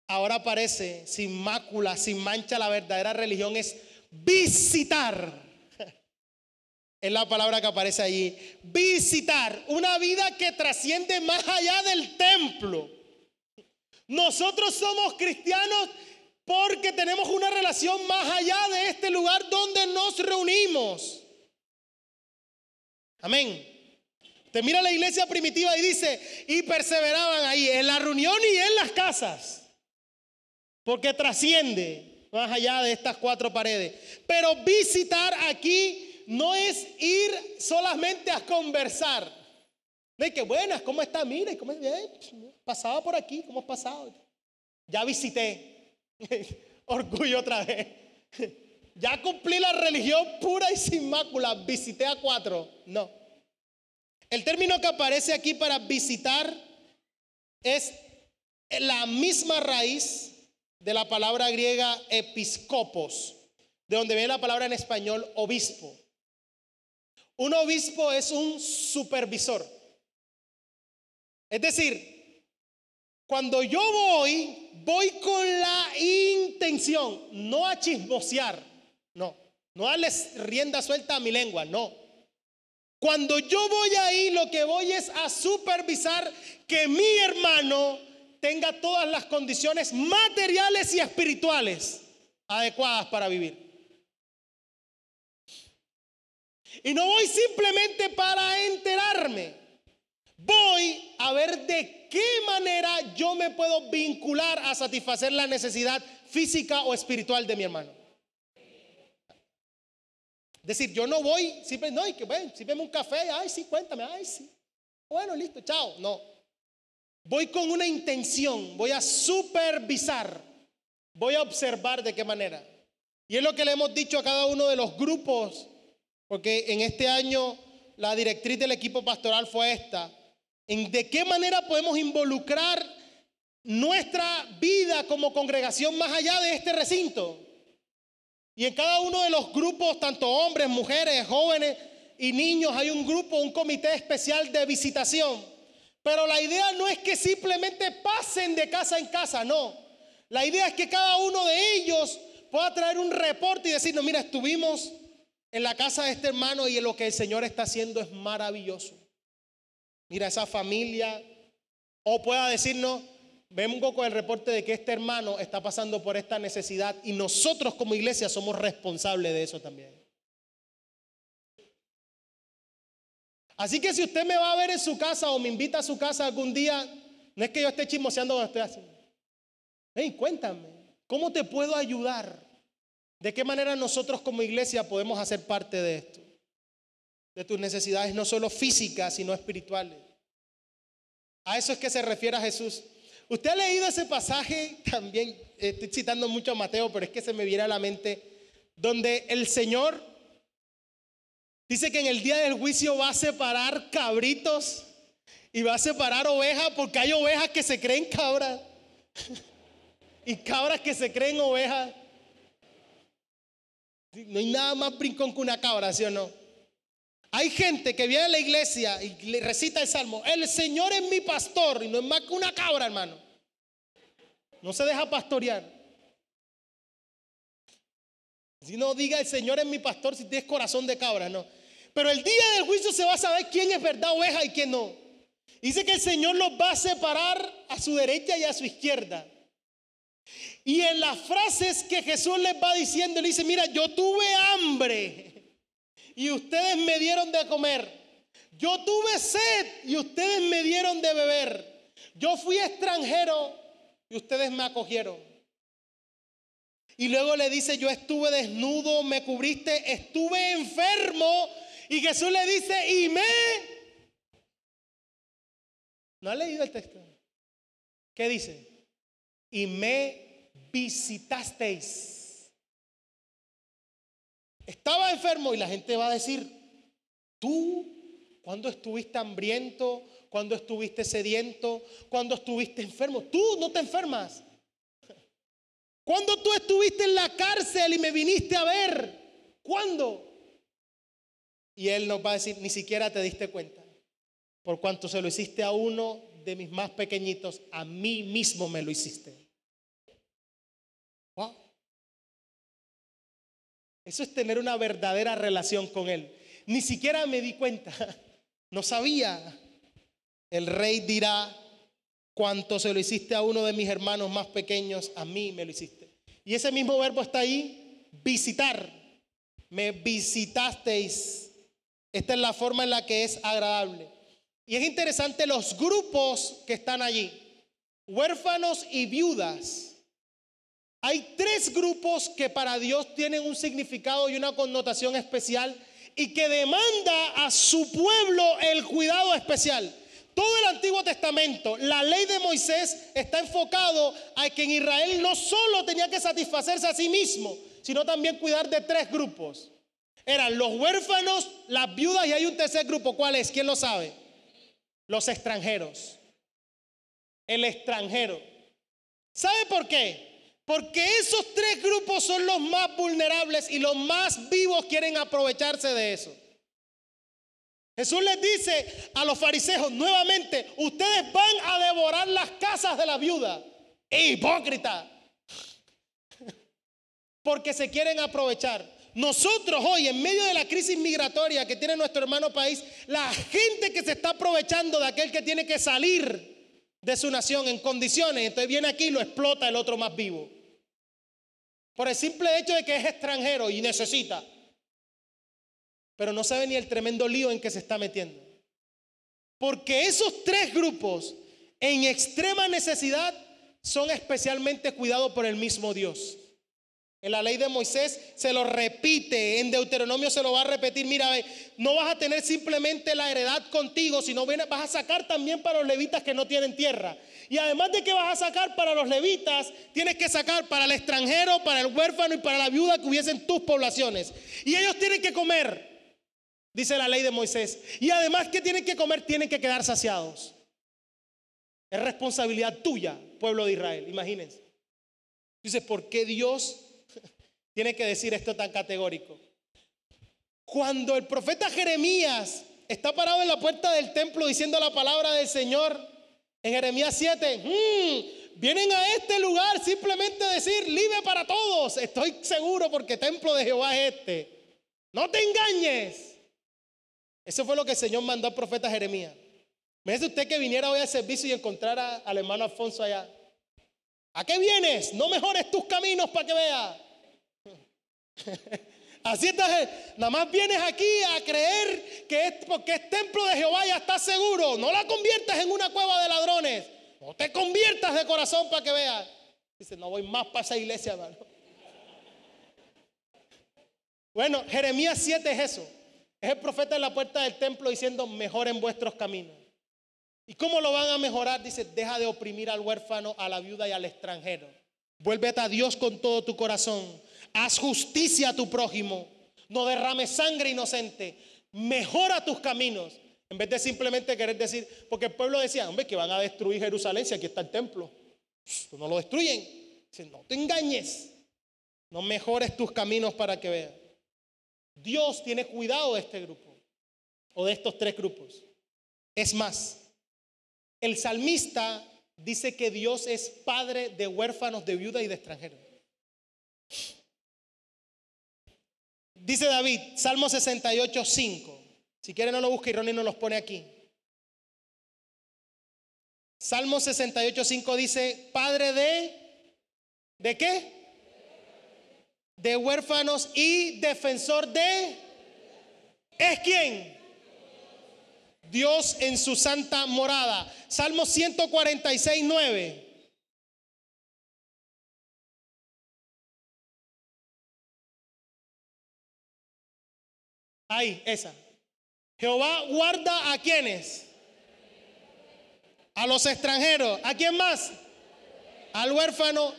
ahora aparece sin mácula, sin mancha. La verdadera religión es visitar. Es la palabra que aparece allí. Visitar, una vida que trasciende más allá del templo. Nosotros somos cristianos porque tenemos una relación más allá de este lugar donde nos reunimos. Amén. Te mira la iglesia primitiva y dice, y perseveraban ahí en la reunión y en las casas, porque trasciende más allá de estas cuatro paredes. Pero visitar aquí no es ir solamente a conversar. De que buenas, ¿cómo está? Mira, ¿cómo es? Bien, pasaba por aquí, ¿cómo has pasado? Ya visité. Orgullo otra vez. Ya cumplí la religión pura y sin mácula. Visité a 4. No. El término que aparece aquí para visitar es la misma raíz de la palabra griega episcopos, de donde viene la palabra en español obispo. Un obispo es un supervisor. Es decir, cuando yo voy con la intención, no a chismosear, no a darles rienda suelta a mi lengua, no. Cuando yo voy ahí, lo que voy es a supervisar que mi hermano tenga todas las condiciones materiales y espirituales adecuadas para vivir. Y no voy simplemente para enterarme. Voy a ver de qué manera yo me puedo vincular a satisfacer la necesidad física o espiritual de mi hermano. Es decir, yo no voy, y que ven, sírveme un café, ay sí, cuéntame, ay sí. Bueno, listo, chao. No. Voy con una intención, voy a supervisar, voy a observar de qué manera. Y es lo que le hemos dicho a cada uno de los grupos, porque en este año la directriz del equipo pastoral fue esta. ¿De qué manera podemos involucrar nuestra vida como congregación más allá de este recinto? Y en cada uno de los grupos, tanto hombres, mujeres, jóvenes y niños, hay un grupo, un comité especial de visitación Pero la idea no es que simplemente pasen de casa en casa, no. La idea es que cada uno de ellos pueda traer un reporte y decirnos, mira, estuvimos en la casa de este hermano y lo que el Señor está haciendo es maravilloso. Mira esa familia. O pueda decirnos, vengo con el reporte de que este hermano está pasando por esta necesidad y nosotros como iglesia somos responsables de eso también. Así que si usted me va a ver en su casa o me invita a su casa algún día, no es que yo esté chismoseando lo que estoy haciendo. Hey, cuéntame, ¿cómo te puedo ayudar? ¿De qué manera nosotros como iglesia podemos hacer parte de esto? De tus necesidades no solo físicas, sino espirituales. A eso es que se refiere a Jesús. Usted ha leído ese pasaje también, estoy citando mucho a Mateo, pero es que se me viene a la mente, donde el Señor dice que en el día del juicio va a separar cabritos y va a separar ovejas, porque hay ovejas que se creen cabras y cabras que se creen ovejas. No hay nada más brincón que una cabra, ¿sí o no? Hay gente que viene a la iglesia y le recita el salmo, el Señor es mi pastor, y no es más que una cabra, hermano. No se deja pastorear. Si no diga el Señor es mi pastor si tienes corazón de cabra, no. Pero el día del juicio se va a saber quién es verdad oveja y quién no. Dice que el Señor los va a separar a su derecha y a su izquierda. Y en las frases que Jesús les va diciendo, le dice, mira, yo tuve hambre y ustedes me dieron de comer. Yo tuve sed y ustedes me dieron de beber. Yo fui extranjero y ustedes me acogieron. Y luego le dice, yo estuve desnudo, me cubriste, estuve enfermo. Y Jesús le dice, y me... ¿No ha leído el texto? ¿Qué dice? Y me visitasteis. Estaba enfermo y la gente va a decir, tú, ¿cuándo estuviste hambriento? ¿Cuándo estuviste sediento? ¿Cuándo estuviste enfermo? Tú no te enfermas. ¿Cuándo tú estuviste en la cárcel y me viniste a ver? ¿Cuándo? Y Él nos va a decir, ni siquiera te diste cuenta. Por cuanto se lo hiciste a uno de mis más pequeñitos, a mí mismo me lo hiciste. Wow. Eso es tener una verdadera relación con Él. Ni siquiera me di cuenta. No sabía. El rey dirá, cuanto se lo hiciste a uno de mis hermanos más pequeños, a mí me lo hiciste. Y ese mismo verbo está ahí, visitar. Me visitasteis. Esta es la forma en la que es agradable. Y es interesante los grupos que están allí. Huérfanos y viudas. Hay 3 grupos que para Dios tienen un significado y una connotación especial y que demanda a su pueblo el cuidado especial. Todo el Antiguo Testamento, la ley de Moisés está enfocado a que en Israel no solo tenía que satisfacerse a sí mismo, sino también cuidar de 3 grupos. Eran los huérfanos, las viudas y hay un tercer grupo. ¿Cuál es? ¿Quién lo sabe? Los extranjeros. El extranjero. ¿Sabe por qué? Porque esos 3 grupos son los más vulnerables y los más vivos quieren aprovecharse de eso. Jesús les dice a los fariseos nuevamente, ustedes van a devorar las casas de la viuda. Hipócrita. Porque se quieren aprovechar. Nosotros hoy, en medio de la crisis migratoria que tiene nuestro hermano país, la gente que se está aprovechando de aquel que tiene que salir de su nación en condiciones, entonces viene aquí y lo explota el otro más vivo. Por el simple hecho de que es extranjero y necesita. Pero no sabe ni el tremendo lío en que se está metiendo. Porque esos 3 grupos en extrema necesidad son especialmente cuidados por el mismo Dios. En la ley de Moisés se lo repite, en Deuteronomio se lo va a repetir. Mira, no vas a tener simplemente la heredad contigo, sino vas a sacar también para los levitas que no tienen tierra. Y además de que vas a sacar para los levitas, tienes que sacar para el extranjero, para el huérfano y para la viuda que hubiesen tus poblaciones. Y ellos tienen que comer, dice la ley de Moisés. Y además que tienen que comer, tienen que quedar saciados. Es responsabilidad tuya, pueblo de Israel, imagínense. Dice, ¿por qué Dios tiene que decir esto tan categórico? Cuando el profeta Jeremías está parado en la puerta del templo diciendo la palabra del Señor en Jeremías 7. Vienen a este lugar simplemente a decir libre para todos. Estoy seguro porque templo de Jehová es este. No te engañes. Eso fue lo que el Señor mandó al profeta Jeremías. Me dice usted que viniera hoy al servicio y encontrara al hermano Alfonso allá. ¿A qué vienes? No mejores tus caminos para que veas. Así estás, nada más vienes aquí a creer que porque es templo de Jehová ya estás seguro. No la conviertas en una cueva de ladrones. No te conviertas de corazón para que veas. Dice, no voy más para esa iglesia, hermano. Bueno, Jeremías 7 es eso. Es el profeta en la puerta del templo diciendo, mejoren vuestros caminos. ¿Y cómo lo van a mejorar? Dice, deja de oprimir al huérfano, a la viuda y al extranjero. Vuélvete a Dios con todo tu corazón. Haz justicia a tu prójimo. No derrames sangre inocente. Mejora tus caminos. En vez de simplemente querer decir, porque el pueblo decía, hombre, que van a destruir Jerusalén si aquí está el templo. No lo destruyen. Dice, no te engañes. No mejores tus caminos para que veas. Dios tiene cuidado de este grupo. O de estos tres grupos. Es más, el salmista dice que Dios es padre de huérfanos, de viuda y de extranjeros. Dice David, Salmo 68, 5. Si quiere no lo busque y Ronnie nos los pone aquí. Salmo 68, 5 dice, padre ¿de qué? De huérfanos y defensor de... ¿Es quién? Dios en su santa morada. Salmo 146, 9. Ahí, esa. Jehová guarda a quienes. A los extranjeros. ¿A quién más? Al huérfano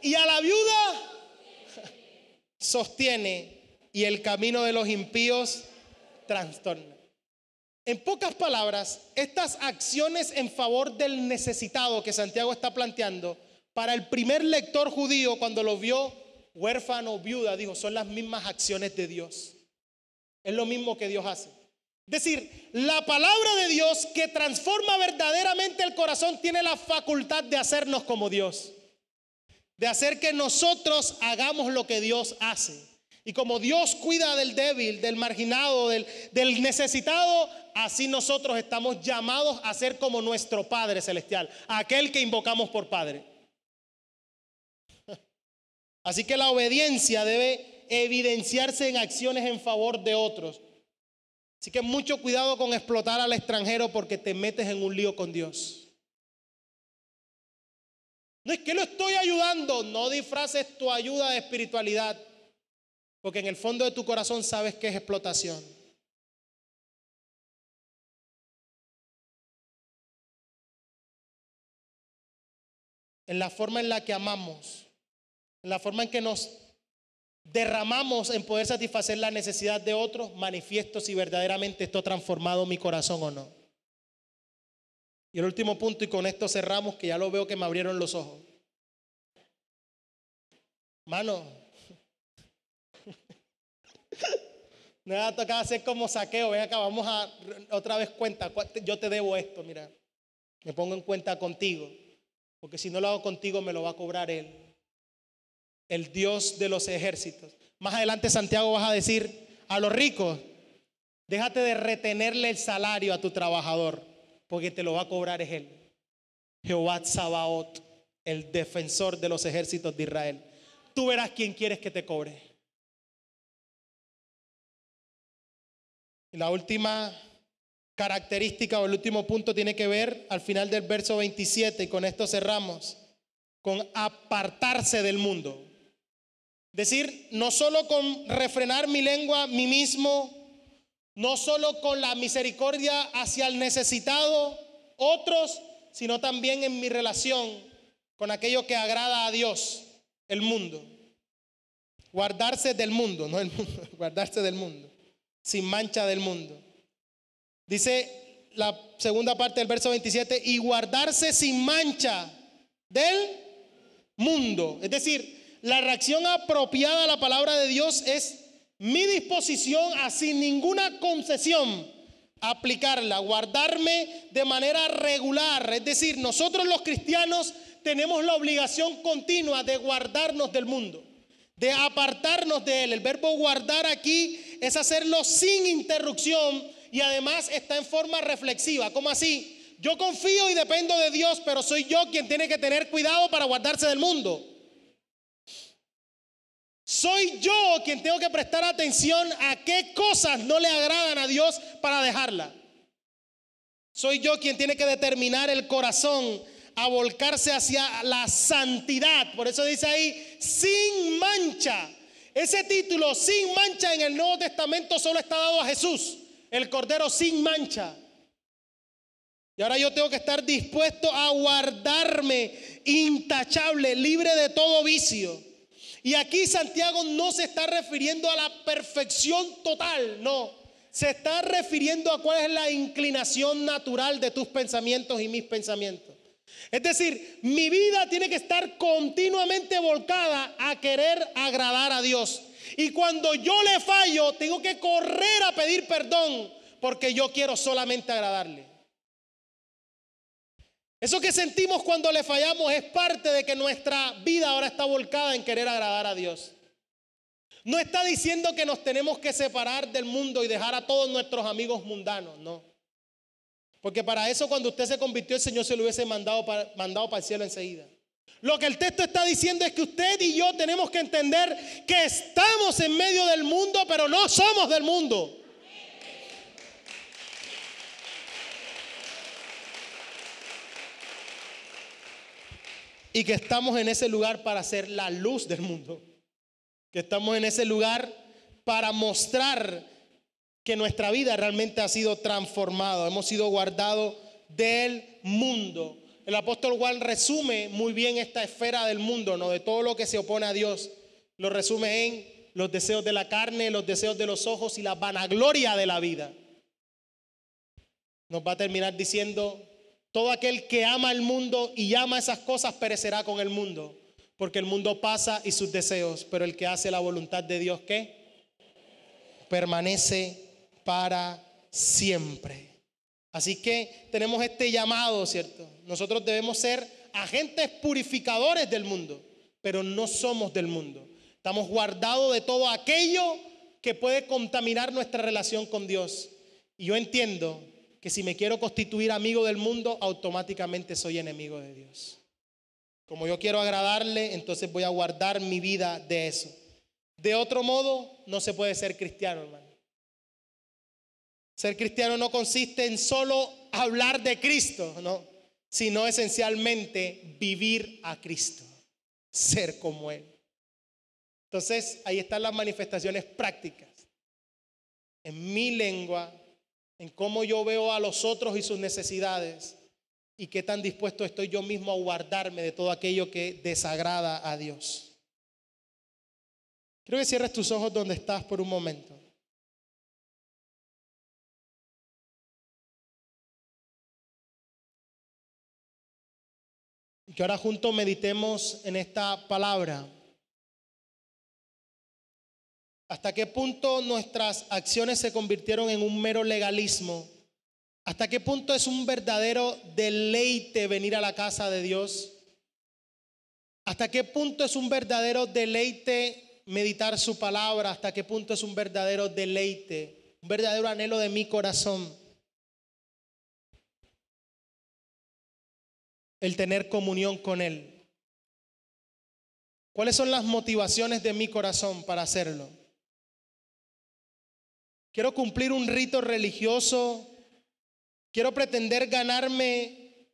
y a la viuda. Sostiene y el camino de los impíos trastorna. En pocas palabras, estas acciones en favor del necesitado que Santiago está planteando, para el primer lector judío cuando lo vio huérfano, viuda, dijo, son las mismas acciones de Dios. Es lo mismo que Dios hace. Es decir, la palabra de Dios que transforma verdaderamente el corazón tiene la facultad de hacernos como Dios. De hacer que nosotros hagamos lo que Dios hace. Y como Dios cuida del débil, del marginado, del necesitado, así nosotros estamos llamados a ser como nuestro Padre Celestial, aquel que invocamos por Padre. Así que la obediencia debe evidenciarse en acciones en favor de otros. Así que mucho cuidado con explotar al extranjero porque te metes en un lío con Dios. No es que lo estoy ayudando, no disfraces tu ayuda de espiritualidad. Porque en el fondo de tu corazón sabes que es explotación. En la forma en la que amamos, en la forma en que nos derramamos en poder satisfacer la necesidad de otros, manifiesto si verdaderamente esto ha transformado mi corazón o no. Y el último punto, y con esto cerramos, que ya lo veo que me abrieron los ojos. Mano, me va a tocar hacer como Saqueo. Ven acá, vamos a otra vez cuenta. Yo te debo esto, mira. Me pongo en cuenta contigo. Porque si no lo hago contigo, me lo va a cobrar Él. El Dios de los ejércitos. Más adelante Santiago vas a decir a los ricos, déjate de retenerle el salario a tu trabajador, porque te lo va a cobrar es Él. Jehová Tsabaot, el defensor de los ejércitos de Israel. Tú verás quién quieres que te cobre. Y la última característica o el último punto tiene que ver al final del verso 27, y con esto cerramos, con apartarse del mundo. Es decir, no solo con refrenar mi lengua, mí mismo, no solo con la misericordia hacia el necesitado, otros, sino también en mi relación con aquello que agrada a Dios, el mundo. Guardarse del mundo, no el mundo, guardarse del mundo, sin mancha del mundo. Dice la segunda parte del verso 27, y guardarse sin mancha del mundo. Es decir, la reacción apropiada a la palabra de Dios es mi disposición a sin ninguna concesión aplicarla, guardarme de manera regular. Es decir, nosotros los cristianos tenemos la obligación continua de guardarnos del mundo, de apartarnos de él. El verbo guardar aquí es hacerlo sin interrupción y además está en forma reflexiva. ¿Cómo así? Yo confío y dependo de Dios, pero soy yo quien tiene que tener cuidado para guardarse del mundo. Soy yo quien tengo que prestar atención a qué cosas no le agradan a Dios para dejarla. Soy yo quien tiene que determinar el corazón a volcarse hacia la santidad. Por eso dice ahí, sin mancha. Ese título, sin mancha, en el Nuevo Testamento solo está dado a Jesús, el Cordero sin mancha. Y ahora yo tengo que estar dispuesto a guardarme intachable, libre de todo vicio. Y aquí Santiago no se está refiriendo a la perfección total, no. Se está refiriendo a cuál es la inclinación natural de tus pensamientos y mis pensamientos. Es decir, mi vida tiene que estar continuamente volcada a querer agradar a Dios. Y cuando yo le fallo, tengo que correr a pedir perdón porque yo quiero solamente agradarle. Eso que sentimos cuando le fallamos es parte de que nuestra vida ahora está volcada en querer agradar a Dios. No está diciendo que nos tenemos que separar del mundo y dejar a todos nuestros amigos mundanos, no. Porque para eso cuando usted se convirtió, el Señor se lo hubiese mandado para el cielo enseguida. Lo que el texto está diciendo es que usted y yo tenemos que entender que estamos en medio del mundo, pero no somos del mundo. Y que estamos en ese lugar para ser la luz del mundo. Que estamos en ese lugar para mostrar que nuestra vida realmente ha sido transformada. Hemos sido guardados del mundo. El apóstol Juan resume muy bien esta esfera del mundo, ¿no? De todo lo que se opone a Dios. Lo resume en los deseos de la carne, los deseos de los ojos y la vanagloria de la vida. Nos va a terminar diciendo: todo aquel que ama el mundo y ama esas cosas perecerá con el mundo, porque el mundo pasa y sus deseos, pero el que hace la voluntad de Dios, ¿qué? Permanece para siempre. Así que tenemos este llamado, ¿cierto? Nosotros debemos ser agentes purificadores del mundo, pero no somos del mundo. Estamos guardados de todo aquello que puede contaminar nuestra relación con Dios. Y yo entiendo que si me quiero constituir amigo del mundo, automáticamente soy enemigo de Dios. Como yo quiero agradarle, entonces voy a guardar mi vida de eso. De otro modo, no se puede ser cristiano, hermano. Ser cristiano no consiste en solo hablar de Cristo, no, sino esencialmente vivir a Cristo, ser como Él. Entonces, ahí están las manifestaciones prácticas. En mi lengua, en cómo yo veo a los otros y sus necesidades, y qué tan dispuesto estoy yo mismo a guardarme de todo aquello que desagrada a Dios. Quiero que cierres tus ojos donde estás por un momento. Y que ahora juntos meditemos en esta palabra. ¿Hasta qué punto nuestras acciones se convirtieron en un mero legalismo? ¿Hasta qué punto es un verdadero deleite venir a la casa de Dios? ¿Hasta qué punto es un verdadero deleite meditar su palabra? ¿Hasta qué punto es un verdadero deleite, un verdadero anhelo de mi corazón el tener comunión con Él? ¿Cuáles son las motivaciones de mi corazón para hacerlo? ¿Quiero cumplir un rito religioso? ¿Quiero pretender ganarme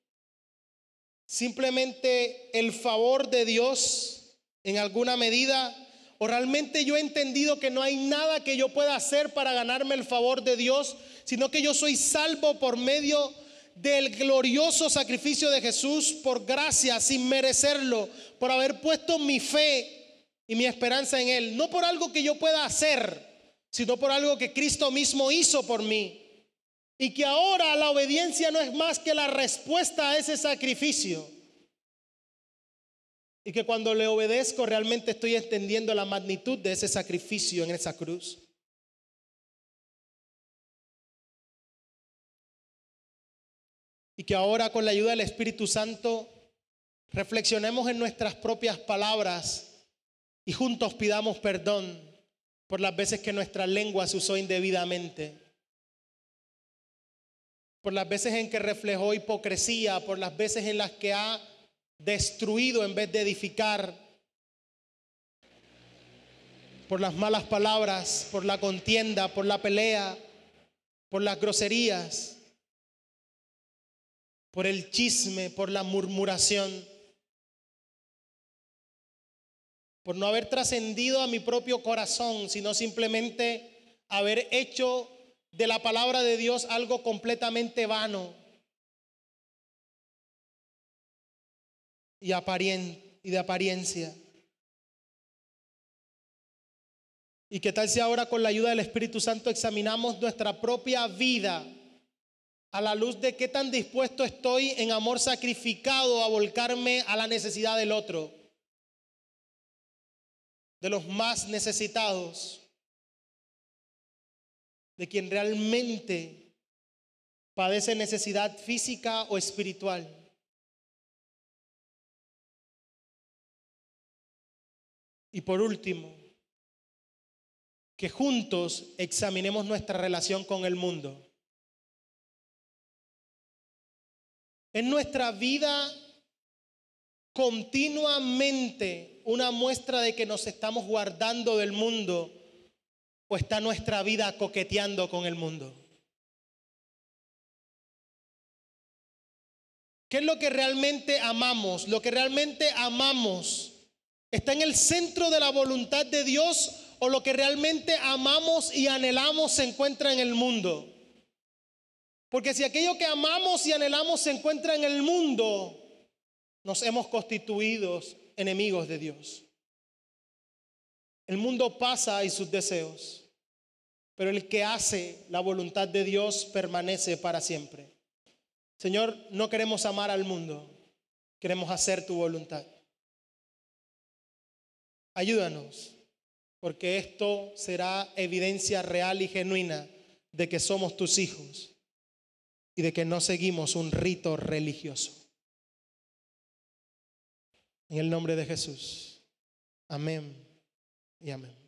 simplemente el favor de Dios en alguna medida? ¿O realmente yo he entendido que no hay nada que yo pueda hacer para ganarme el favor de Dios, sino que yo soy salvo por medio del glorioso sacrificio de Jesús, por gracia, sin merecerlo, por haber puesto mi fe y mi esperanza en Él? No por algo que yo pueda hacer, sino por algo que Cristo mismo hizo por mí. Y que ahora la obediencia no es más que la respuesta a ese sacrificio. Y que cuando le obedezco realmente estoy entendiendo la magnitud de ese sacrificio en esa cruz. Y que ahora, con la ayuda del Espíritu Santo, reflexionemos en nuestras propias palabras y juntos pidamos perdón por las veces que nuestra lengua se usó indebidamente, por las veces en que reflejó hipocresía, por las veces en las que ha destruido en vez de edificar, por las malas palabras, por la contienda, por la pelea, por las groserías, por el chisme, por la murmuración, por no haber trascendido a mi propio corazón, sino simplemente haber hecho de la palabra de Dios algo completamente vano y de apariencia. ¿Y qué tal si ahora, con la ayuda del Espíritu Santo, examinamos nuestra propia vida a la luz de qué tan dispuesto estoy en amor sacrificado a volcarme a la necesidad del otro, de los más necesitados, de quien realmente padece necesidad física o espiritual? Y por último, que juntos examinemos nuestra relación con el mundo. En nuestra vida continuamente una muestra de que nos estamos guardando del mundo, o está nuestra vida coqueteando con el mundo. ¿Qué es lo que realmente amamos? Lo que realmente amamos está en el centro de la voluntad de Dios, o lo que realmente amamos y anhelamos se encuentra en el mundo. Porque si aquello que amamos y anhelamos se encuentra en el mundo, nos hemos constituido enemigos de Dios. El mundo pasa y sus deseos, pero el que hace la voluntad de Dios permanece para siempre. Señor, no queremos amar al mundo, queremos hacer tu voluntad. Ayúdanos, porque esto será evidencia real y genuina de que somos tus hijos y de que no seguimos un rito religioso. En el nombre de Jesús. Amén y amén.